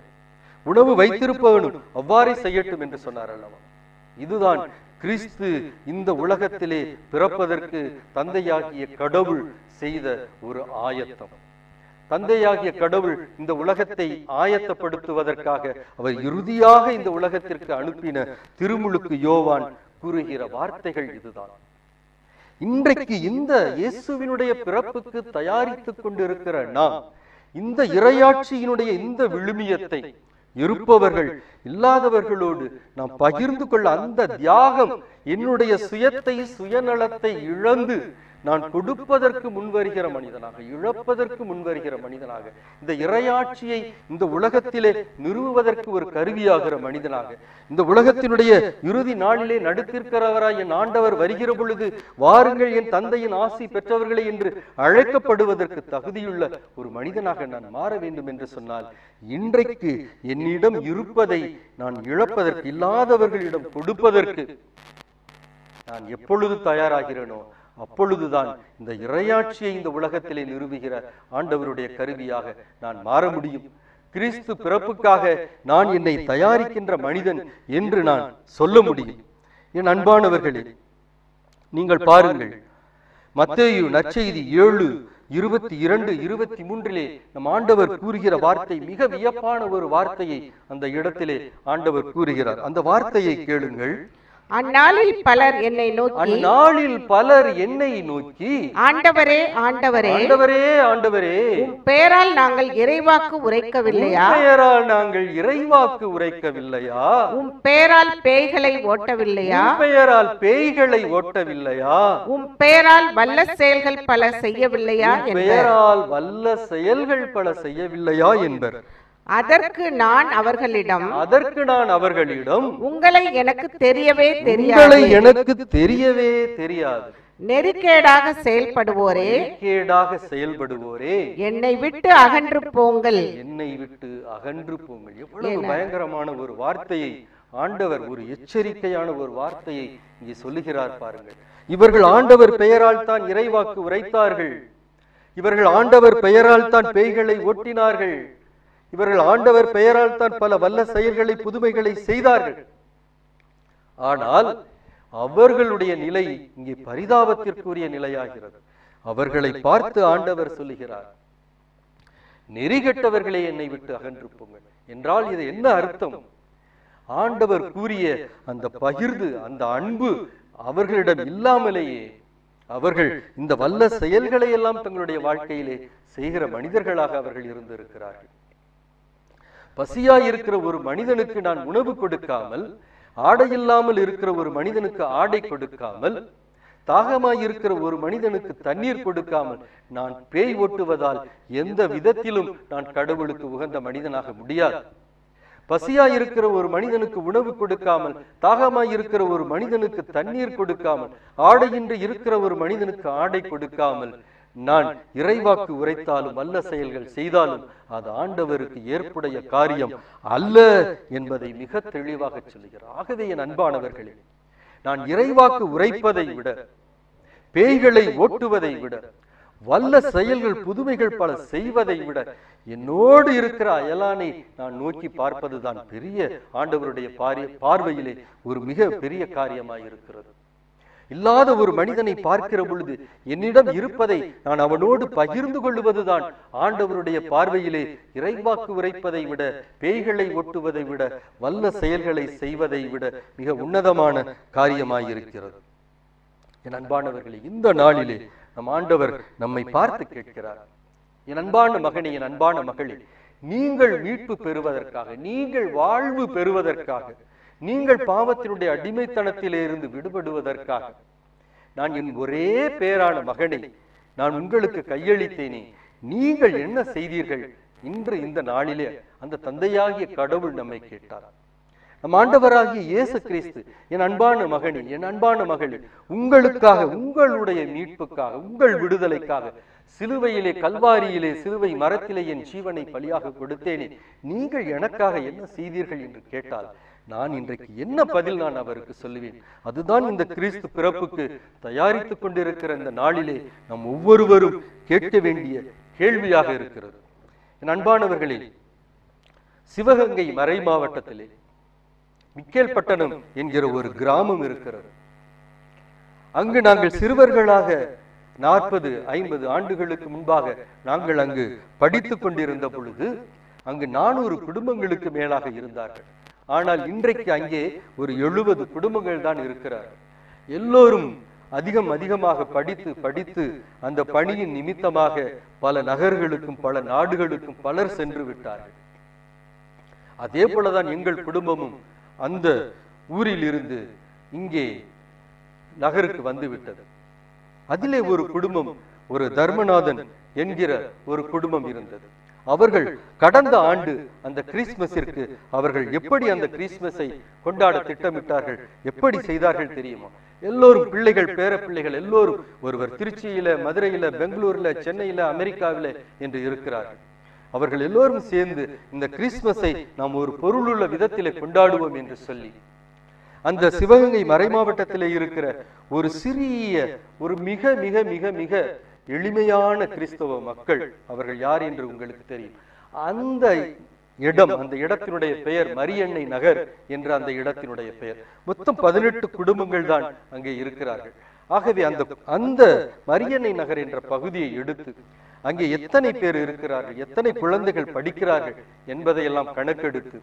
உணவு வைத்திருப்பவனும் அவ்வாறே செய்யட்டும் என்று சொன்னார் அல்லவா. இதுதான் கிறிஸ்து இந்த உலகத்திலே பிறப்பதற்கு தந்தையாகிய கடவுள் செய்த ஒரு ஆயத்தம். தந்தையாகிய கடவுள் இந்த உலகத்தை ஆயத்தப்படுத்துவதற்காக அவர் இறுதியாக இந்த உலகத்திற்கு அனுப்பின திருமுழுக்கு யோவான் கூறுகிற வார்த்தைகள் இதுதான். இன்றைக்கு இந்த இயேசுவினுடைய பிறப்புக்கு தயாரித்துக் கொண்டிருக்கிற நாம் இந்த இறையாட்சியினுடைய இந்த விழுமியத்தை இருப்பவர்கள் இல்லாதவர்களோடு நாம் பகிர்ந்து கொள்ள, அந்த தியாகம் என்னுடைய சுயத்தை சுயநலத்தை இழந்து நான் கொடுப்பதற்கு முன்வருகிற மனிதனாக, இழப்பதற்கு முன்வருகிற மனிதனாக, இந்த இறையாட்சியை இந்த உலகத்திலே நிறுவுவதற்கு ஒரு கருவியாகிற மனிதனாக, இந்த உலகத்தினுடைய இறுதி நாளிலே நடுத்திருக்கிறவராய் என் ஆண்டவர் வருகிற பொழுது வாருங்கள் என் தந்தையின் ஆசி பெற்றவர்களே என்று அழைக்கப்படுவதற்கு தகுதியுள்ள ஒரு மனிதனாக நான் மாற வேண்டும் என்று சொன்னால், இன்றைக்கு என்னிடம் இருப்பதை நான் இழப்பதற்கு, இல்லாதவர்களிடம் கொடுப்பதற்கு நான் எப்பொழுது தயாராகிறேனோ அப்பொழுதுதான் இந்த இறையாட்சியை இந்த உலகத்திலே நிறுவுகிற ஆண்டவருடைய கருவியாக நான் மாற முடியும். கிறிஸ்து பிறப்புக்காக நான் என்னை தயாரிக்கின்ற மனிதன் என்று நான் சொல்ல முடியும். என் அன்பானவர்களே, நீங்கள் பாருங்கள், மத்தேயு நற்செய்தி 7:22-23 நம் ஆண்டவர் கூறுகிற வார்த்தை மிக வியப்பான ஒரு வார்த்தையை அந்த இடத்திலே ஆண்டவர் கூறுகிறார். அந்த வார்த்தையை கேளுங்கள். அந்நாளில் பலர் என்னை நோக்கி ஆண்டவரே ஆண்டவரே ஆண்டவரே ஆண்டவரே உம் பெயரால் நாங்கள் இறைவாக்கு உரைக்கவில்லையா, உம் பெயரால் பேய்களை ஓட்டவில்லையா, உம் பெயரால் வல்ல செயல்கள் பல செய்யவில்லையா என்பர். என்பர். அதற்கு நான் அவர்களிடம் உங்களை எனக்கு தெரியவே தெரியாது. நெறிக்கேடாக செயல்படுவோரே என்னை விட்டு அகன்று போங்கள். எவ்வளவு பயங்கரமான ஒரு வார்த்தையை ஆண்டவர், ஒரு எச்சரிக்கையான ஒரு வார்த்தையை இங்கே சொல்லுகிறார் பாருங்கள். இவர்கள் ஆண்டவர் பெயரால் தான் இறைவாக்கு உரைத்தார்கள். இவர்கள் ஆண்டவர் பெயரால் தான் பேய்களை ஓட்டினார்கள். இவர்கள் ஆண்டவர் பெயரால் தான் பல வல்ல செயல்களை, புதுமைகளை செய்தார்கள். ஆனால் அவர்களுடைய நிலை இங்கே பரிதாபத்திற்குரிய நிலையாகிறது. அவர்களை பார்த்து ஆண்டவர் சொல்லுகிறார், நெறிகெட்டவர்களே என்னை விட்டு அகன்று போங்கள் என்றால் இது என்ன அர்த்தம்? ஆண்டவர் கூறிய அந்த பகிர்ந்து, அந்த அன்பு அவர்களிடம் இல்லாமலேயே அவர்கள் இந்த வல்ல செயல்களை எல்லாம் தங்களுடைய வாழ்க்கையிலே செய்கிற மனிதர்களாக அவர்கள் இருந்திருக்கிறார்கள். பசியாய் இருக்கிற ஒரு மனிதனுக்கு நான் உணவு கொடுக்காமல், ஆடை இல்லாமல் இருக்கிற ஒரு மனிதனுக்கு ஆடை கொடுக்காமல், தாகமாய் இருக்கிற ஒரு மனிதனுக்கு தண்ணீர் கொடுக்காமல் நான் பேய் ஓட்டுவதால் எந்த விதத்திலும் நான் கடவுளுக்கு உகந்த மனிதனாக முடியாது. பசியாய் இருக்கிற ஒரு மனிதனுக்கு உணவு கொடுக்காமல், தாகமாய் இருக்கிற ஒரு மனிதனுக்கு தண்ணீர் கொடுக்காமல், ஆடையின்றி இருக்கிற ஒரு மனிதனுக்கு ஆடை கொடுக்காமல் நான் இறைவாக்கு உரைத்தாலும் வல்ல செயல்கள் செய்தாலும் அது ஆண்டவருக்கு ஏற்புடைய காரியம் அல்ல என்பதை மிக தெளிவாக சொல்லுகிறார். ஆகவே என் அன்பானவர்களே, நான் இறைவாக்கு உரைப்பதை விட, பேய்களை ஓட்டுவதை விட, வல்ல செயல்கள், புதுமைகள் பல செய்வதை விட என்னோடு இருக்கிற அயலானை நான் நோக்கி பார்ப்பதுதான் பெரிய ஆண்டவருடைய பார்வையிலே ஒரு மிக பெரிய காரியமாயிருக்கிறது. இல்லாத ஒரு மனிதனை பார்க்கிற பொழுது என்னிடம் இருப்பதை நான் அவனோடு பகிர்ந்து கொள்வதுதான் ஆண்டவருடைய பார்வையிலே இறைவாக்கு உரைப்பதை விட, பேய்களை ஒட்டுவதை விட, வல்ல செயல்களை செய்வதை விட மிக உன்னதமான காரியமாயிருக்கிறது. என் அன்பானவர்களே, இந்த நாளிலே நம் ஆண்டவர் நம்மை பார்த்து கேட்கிறார், என் அன்பான மகனே, என் அன்பான மகளே, நீங்கள் மீட்பு பெறுவதற்காக, நீங்கள் வாழ்வு பெறுவதற்காக, நீங்கள் பாவத்தினுடைய அடிமைத்தனத்திலே இருந்து விடுபடுவதற்காக நான் என் ஒரே பேரான மகனை நான் உங்களுக்கு கையளித்தேனே, நீங்கள் என்ன செய்தீர்கள்? இன்று இந்த நாளிலே அந்த தந்தையாகிய கடவுள் நம்மை கேட்டார். நம் ஆண்டவராகிய இயேசு கிறிஸ்து, என் அன்பான மகனே, என் அன்பான மகளே, உங்களுக்காக, உங்களுடைய மீட்புக்காக, உங்கள் விடுதலைக்காக சிலுவையிலே, கல்வாரியிலே, சிலுவை மரத்திலே என் ஜீவனை பலியாக கொடுத்தேனே, நீங்கள் எனக்காக என்ன செய்தீர்கள் என்று கேட்டால் நான் இன்றைக்கு என்ன பதில் நான் அவருக்கு சொல்லுவேன்? அதுதான் இந்த கிறிஸ்து பிறப்புக்கு தயாரித்துக் கொண்டிருக்கிற இந்த நாளிலே நாம் ஒவ்வொருவரும் கேட்க வேண்டிய கேள்வியாக இருக்கிறது. என் அன்பானவர்களே, சிவகங்கை மறை மாவட்டத்திலே மிக்கேல்பட்டணம் என்கிற ஒரு கிராமம் இருக்கிறது. அங்கு நாங்கள் சிறுவர்களாக 40-50 ஆண்டுகளுக்கு முன்பாக நாங்கள் அங்கு படித்துக் கொண்டிருந்த பொழுது அங்கு 400 குடும்பங்களுக்கு மேலாக இருந்தார்கள். ஆனால் இன்றைக்கு அங்கே ஒரு 70 குடும்பங்கள் தான் இருக்கிறார்கள். எல்லோரும் அதிகமாக படித்து அந்த பணியின் நிமித்தமாக பல நகர்களுக்கும் பல நாடுகளுக்கும் பலர் சென்று விட்டார்கள். அதே போலதான் எங்கள் குடும்பமும் அந்த ஊரில் இருந்து இங்கே நகருக்கு வந்து விட்டது. அதிலே ஒரு குடும்பம், ஒரு தர்மநாதன் என்கிற ஒரு குடும்பம் இருந்தது. அவர்கள் கடந்த ஆண்டு அந்த கிறிஸ்துமஸிற்கு அவர்கள் எப்படி அந்த கிறிஸ்துமஸை கொண்டாட திட்டமிட்டார்கள், எப்படி செய்தார்கள் தெரியுமா? எல்லோரும் பிள்ளைகள், பேர பிள்ளைகள் எல்லோரும், ஒருவர் திருச்சியில, மதுரையில, பெங்களூர்ல, சென்னையில, அமெரிக்காவில என்று இருக்கிறார்கள். அவர்கள் எல்லோரும் சேர்ந்து இந்த கிறிஸ்துமஸை நாம் ஒரு பொருளுள்ள விதத்திலே கொண்டாடுவோம் என்று சொல்லி அந்த சிவகங்கை மறை மாவட்டத்திலே இருக்கிற ஒரு சிறிய, ஒரு மிக மிக மிக மிக எளிமையான கிறிஸ்தவ மக்கள், அவர்கள் யார் என்று உங்களுக்கு தெரியும். அந்த இடம், அந்த இடத்தினுடைய பெயர் மரியன்னை நகர் என்ற அந்த இடத்தினுடைய பெயர். மொத்தம் 18 குடும்பங்கள் தான் அங்கே இருக்கிறார்கள். ஆகவே அந்த மரியன்னை நகர் என்ற பகுதியை எடுத்து அங்கே எத்தனை பேர் இருக்கிறார்கள், எத்தனை குழந்தைகள் படிக்கிறார்கள் என்பதையெல்லாம் கணக்கெடுத்து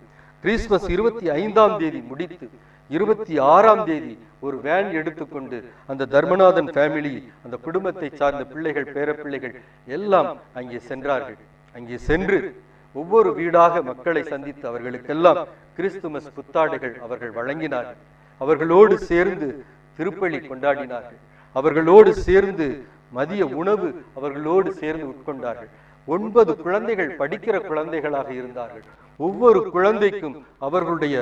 கிறிஸ்துமஸ் 25ஆம் தேதி முடித்து 26ஆம் தேதி ஒரு வேன் எடுத்துக்கொண்டு அந்த தர்மநாதன் ஃபேமிலி, அந்த குடும்பத்தை சார்ந்த பிள்ளைகள், பேரப்பிள்ளைகள் எல்லாம் அங்கே சென்றார்கள். அங்கே சென்று ஒவ்வொரு வீடாக மக்களை சந்தித்து அவர்களுக்கெல்லாம் கிறிஸ்துமஸ் புத்தாடைகள் அவர்கள் வழங்கினார்கள். அவர்களோடு சேர்ந்து திருப்பலி கொண்டாடினார்கள். அவர்களோடு சேர்ந்து மதிய உணவு அவர்களோடு சேர்ந்து உட்கொண்டார்கள். 9 குழந்தைகள் படிக்கிற குழந்தைகளாக இருந்தார்கள். ஒவ்வொரு குழந்தைக்கும் அவர்களுடைய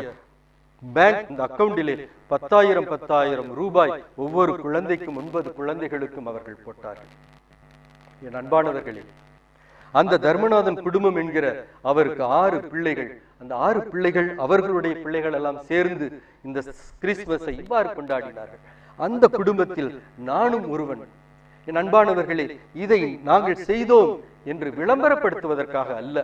பேங்க் அக்கவுண்டிலே 10,000 ரூபாய் ஒவ்வொரு குழந்தைக்கும் 9 குழந்தைகளுக்கும் அவர்கள் போட்டார்கள். என் அன்பானவர்களே, அந்த தர்மநாதன் குடும்பம் என்கிற அவருக்கு 6 பிள்ளைகள். அந்த 6 பிள்ளைகள் அவர்களுடைய பிள்ளைகள் எல்லாம் சேர்ந்து இந்த கிறிஸ்துமஸை இவ்வாறு கொண்டாடினார்கள். அந்த குடும்பத்தில் நானும் ஒருவன். என் அன்பானவர்களே, இதை நாங்கள் செய்தோம் என்று விளம்பரப்படுத்துவதற்காக அல்ல.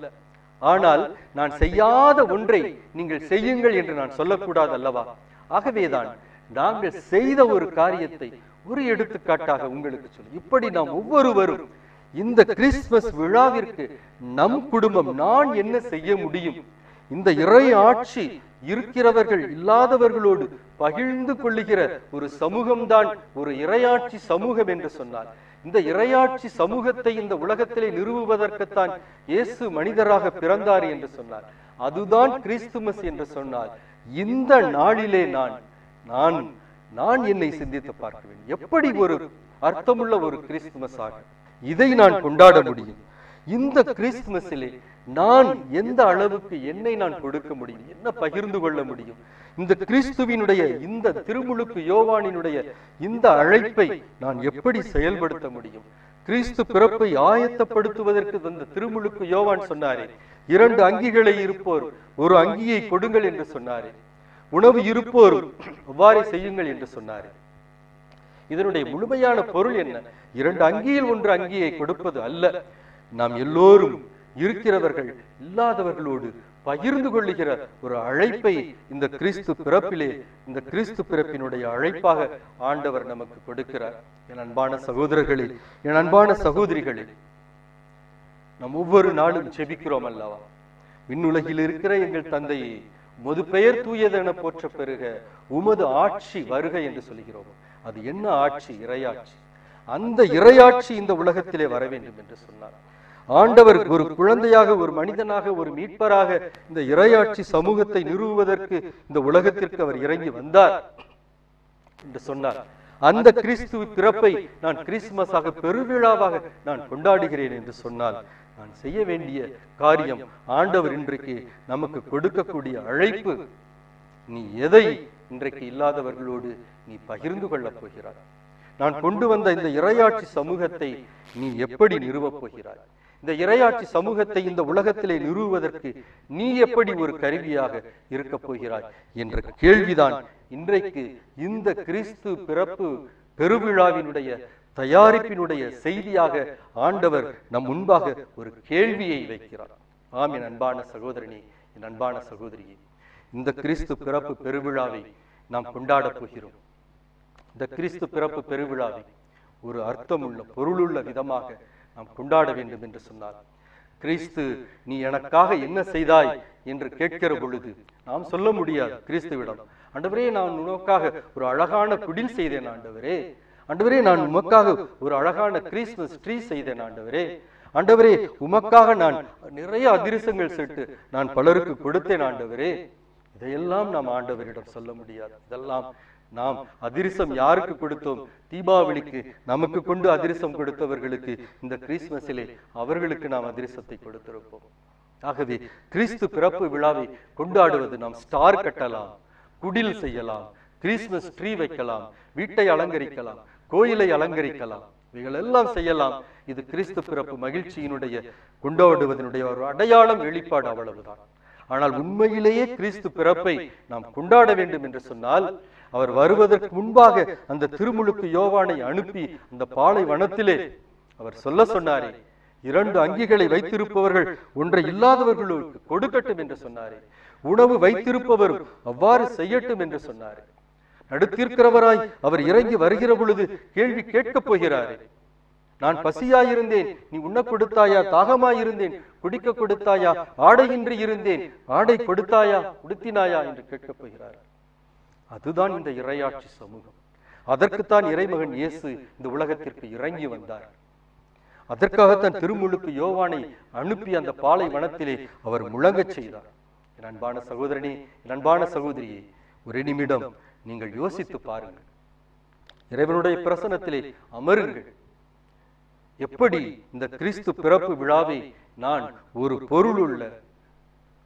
ஆனால் நான் செய்யாத ஒன்றை நீங்கள் செய்யுங்கள் என்று நான் சொல்லக்கூடாது அல்லவா? ஆகவேதான் நாங்கள் செய்த ஒரு காரியத்தை ஒரு எடுத்துக்காட்டாக உங்களுக்கு சொல்லி, இப்படி நாம் ஒவ்வொருவரும் இந்த கிறிஸ்துமஸ் விழாவிற்கு நம் குடும்பம் நான் என்ன செய்ய முடியும், இந்த இறை ஆட்சி இருக்கிறவர்கள் இல்லாதவர்களோடு பகிர்ந்து கொள்ளுகிற ஒரு சமூகம்தான் ஒரு இறையாட்சி சமூகம் என்று சொன்னார். இந்த இறையாட்சி சமூகத்தை இந்த உலகத்திலே நிறுவுவதற்குத்தான் இயேசு மனிதராக பிறந்தார் என்று சொன்னார். அதுதான் கிறிஸ்துமஸ் என்று சொன்னார். இந்த நாளிலே நான் என்னை சிந்தித்து பார்க்க வேண்டும். எப்படி ஒரு அர்த்தமுள்ள ஒரு கிறிஸ்துமஸ் ஆகும் இதை நான் கொண்டாட முடியும்? இந்த கிறிஸ்துமஸிலே நான் எந்த அளவுக்கு என்னை நான் கொடுக்க முடியும், என்ன பகிர்ந்து கொள்ள முடியும்? இந்த கிறிஸ்துவினுடைய இந்த திருமுழுக்கு யோவானினுடைய இந்த அழைப்பை நான் எப்படி செயல்படுத்த முடியும்? கிறிஸ்து பிறப்பை ஆயத்தப்படுத்துவதற்கு அந்த திருமுழுக்கு யோவான் சொன்னாரே, 2 அங்கிகளை இருப்போர் ஒரு அங்கியை கொடுங்கள் என்று சொன்னாரே, உணவு இருப்போர் அவ்வாறே செய்யுங்கள் என்று சொன்னாரே. இதனுடைய முழுமையான பொருள் என்ன? 2 அங்கியில் 1 அங்கியை கொடுப்பது அல்ல. நாம் எல்லோரும் இருக்கிறவர்கள் இல்லாதவர்களோடு பகிர்ந்து கொள்ளுகிற ஒரு அழைப்பை இந்த கிறிஸ்து பிறப்பிலே, இந்த கிறிஸ்து பிறப்பினுடைய அழைப்பாக ஆண்டவர் நமக்கு கொடுக்கிறார். என் அன்பான சகோதரர்களே, என் அன்பான சகோதரிகளே, நாம் ஒவ்வொரு நாளும் ஜெபிக்கிறோம் அல்லவா? விண்ணுலகில் இருக்கிற எங்கள் தந்தையே, உமது பெயர் தூயதென போற்ற பெறுக, உமது ஆட்சி வருக என்று சொல்கிறோம். அது என்ன ஆட்சி? இறையாட்சி. அந்த இறையாட்சி இந்த உலகத்திலே வர வேண்டும் என்று சொன்னார். ஆண்டவர் ஒரு குழந்தையாக, ஒரு மனிதனாக, ஒரு மீட்பராக இந்த இறையாட்சி சமூகத்தை நிறுவுவதற்கு இந்த உலகத்திற்கு அவர் இறங்கி வந்தார் என்று சொன்னார். அந்த கிறிஸ்து பிறப்பை நான் கிறிஸ்துமஸாக பெருவிழாவாக நான் கொண்டாடுகிறேன் என்று சொன்னால், நான் செய்ய வேண்டிய காரியம், ஆண்டவர் இன்றைக்கு நமக்கு கொடுக்கக்கூடிய அழைப்பு, நீ எதை இன்றைக்கு இல்லாதவர்களோடு நீ பகிர்ந்து கொள்ளப் போகிறாய்? நான் கொண்டு வந்த இந்த இறையாட்சி சமூகத்தை நீ எப்படி நிறுவப் போகிறாய்? இந்த இறையாட்சி சமூகத்தை இந்த உலகத்திலே நிறுவுவதற்கு நீ எப்படி ஒரு கருவியாக இருக்க போகிறாய் என்ற கேள்விதான் இன்றைக்கு இந்த கிறிஸ்து பிறப்பு பெருவிழாவினுடைய தயாரிப்பினுடைய செய்தியாக ஆண்டவர் நம் முன்பாக ஒரு கேள்வியை வைக்கிறார். ஆம், என் அன்பான சகோதரனே, என் அன்பான சகோதரியே, இந்த கிறிஸ்து பிறப்பு பெருவிழாவை நாம் கொண்டாட போகிறோம். இந்த கிறிஸ்து பிறப்பு பெருவிழாவை ஒரு அர்த்தமுள்ள பொருளுள்ள விதமாக நாம் கொண்டாட வேண்டும் என்று சொன்னார். கிறிஸ்து நீ எனக்காக என்ன செய்தாய் என்று கேட்கிற பொழுது நாம் சொல்ல முடியாது கிறிஸ்துவிடம், ஆண்டவரே நான் உனக்காக ஒரு அழகான குடில் செய்தேன் ஆண்டவரே, ஆண்டவரே நான் உமக்காக ஒரு அழகான கிறிஸ்துமஸ் ட்ரீ செய்தேன் ஆண்டவரே, ஆண்டவரே உமக்காக நான் நிறைய அதிரசங்கள் செட்டு நான் பலருக்கு கொடுத்தேன் ஆண்டவரே. இதையெல்லாம் நாம் ஆண்டவரிடம் சொல்ல முடியாது. இதெல்லாம் நாம் அதிரசம் யாருக்கு கொடுத்தோம்? தீபாவளிக்கு நமக்கு கொண்டு அதிரசம் கொடுத்தவர்களுக்கு இந்த கிறிஸ்துமஸிலே அவர்களுக்கு நாம் அதிரசத்தை கொடுத்திருப்போம். ஆகவே கிறிஸ்து பிறப்பு விழாவை கொண்டாடுவது, நாம் ஸ்டார் கட்டலாம், குடில் செய்யலாம், கிறிஸ்துமஸ் ட்ரீ வைக்கலாம், வீட்டை அலங்கரிக்கலாம், கோயிலை அலங்கரிக்கலாம், இவைகள் எல்லாம் செய்யலாம். இது கிறிஸ்து பிறப்பு மகிழ்ச்சியினுடைய கொண்டாடுவதனுடைய ஒரு அடையாளம், வெளிப்பாடு, அவ்வளவுதான். ஆனால் உண்மையிலேயே கிறிஸ்து பிறப்பை நாம் கொண்டாட வேண்டும் என்று சொன்னால், அவர் வருவதற்கு முன்பாக அந்த திருமுழுக்கு யோவானை அனுப்பி அந்த பாலைவனத்திலே அவர் சொல்ல சொன்னாரே, 2 அங்கிகளை வைத்திருப்பவர்கள் ஒன்றை இல்லாதவர்களுக்கு கொடுக்கட்டும் என்று சொன்னாரே, உணவு வைத்திருப்பவரும் அவ்வாறு செய்யட்டும் என்று சொன்னாரே. நடுத்திருக்கிறவராய் அவர் இறங்கி வருகிற பொழுது கேள்வி கேட்கப் போகிறாரே, நான் பசியாயிருந்தேன், நீ உண்ண கொடுத்தாயா? தாகமாயிருந்தேன், குடிக்க கொடுத்தாயா? ஆடையின்றி இருந்தேன், ஆடை கொடுத்தாயா? உடுத்தினாயா என்று கேட்கப் போகிறார். அதுதான் இந்த இறையாட்சி சமூகம். அதற்குத்தான் இறைமகன் இயேசு இந்த உலகத்திற்கு இறங்கி வந்தார். அதற்காகத்தான் திருமுழுக்கு யோவானை அனுப்பி அந்த பாலைவனத்திலே அவர் முழங்கச் செய்தார். என் அன்பான சகோதரனே, என் அன்பான சகோதரியே, ஒரு நிமிடம் நீங்கள் யோசித்து பாருங்கள். இறைவனுடைய பிரசன்னத்திலே அமருங்கள். எப்படி இந்த கிறிஸ்து பிறப்பு விழாவை நான் ஒரு பொருளுள்ள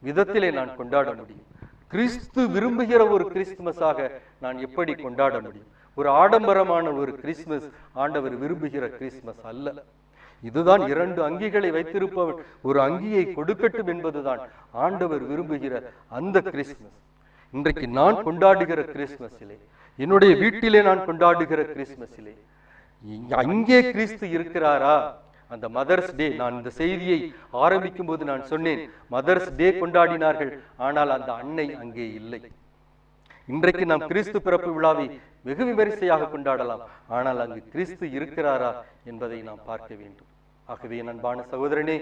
விதத்திலே நான் கொண்டாட முடியும்? கிறிஸ்து விரும்புகிற ஒரு கிறிஸ்துமஸாக நான் எப்படி கொண்டாட முடியும்? ஒரு ஆடம்பரமான ஒரு கிறிஸ்துமஸ் ஆண்டவர் விரும்புகிற கிறிஸ்துமஸ் அல்ல. இதுதான் 2 அங்கிகளை வைத்திருப்பவர் ஒரு அங்கியை கொடுக்கட்டும் என்பதுதான் ஆண்டவர் விரும்புகிற அந்த கிறிஸ்துமஸ். இன்றைக்கு நான் கொண்டாடுகிற கிறிஸ்துமஸிலே, என்னுடைய வீட்டிலே நான் கொண்டாடுகிற கிறிஸ்துமஸிலே அங்கே கிறிஸ்து இருக்கிறாரா? அந்த மதர்ஸ் டே, நான் இந்த செய்தியை ஆரம்பிக்கும் போது நான் சொன்னேன், மதர்ஸ் டே கொண்டாடினார்கள், ஆனால் அந்த அன்னை அங்கே இல்லை. இன்றைக்கு நாம் கிறிஸ்து பிறப்பு விழாவை வெகு விமரிசையாக கொண்டாடலாம், ஆனால் அங்கு கிறிஸ்து இருக்கிறாரா என்பதை நாம் பார்க்க வேண்டும். ஆகவே அன்பான சகோதரனே,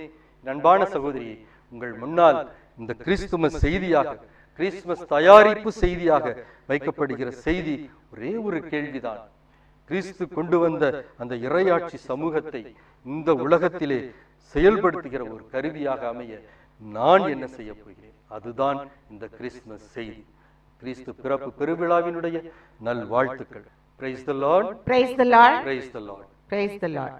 அன்பான சகோதரியே, உங்கள் முன்னால் இந்த கிறிஸ்துமஸ் செய்தியாக, கிறிஸ்துமஸ் தயாரிப்பு செய்தியாக வைக்கப்படுகிற செய்தி ஒரே ஒரு கேள்விதான். கிறிஸ்து கொண்டு வந்த அந்த இறையாட்சி சமூகத்தை இந்த உலகத்திலே செயல்படுத்துகிற ஒரு கருவியாக அமைய நான் என்ன செய்ய போகிறேன்? அதுதான் இந்த கிறிஸ்துமஸ் செய்தி. கிறிஸ்து பிறப்பு பெருவிழாவினுடைய நல் வாழ்த்துக்கள். Praise the Lord. Praise the Lord. Praise the Lord. Praise the Lord.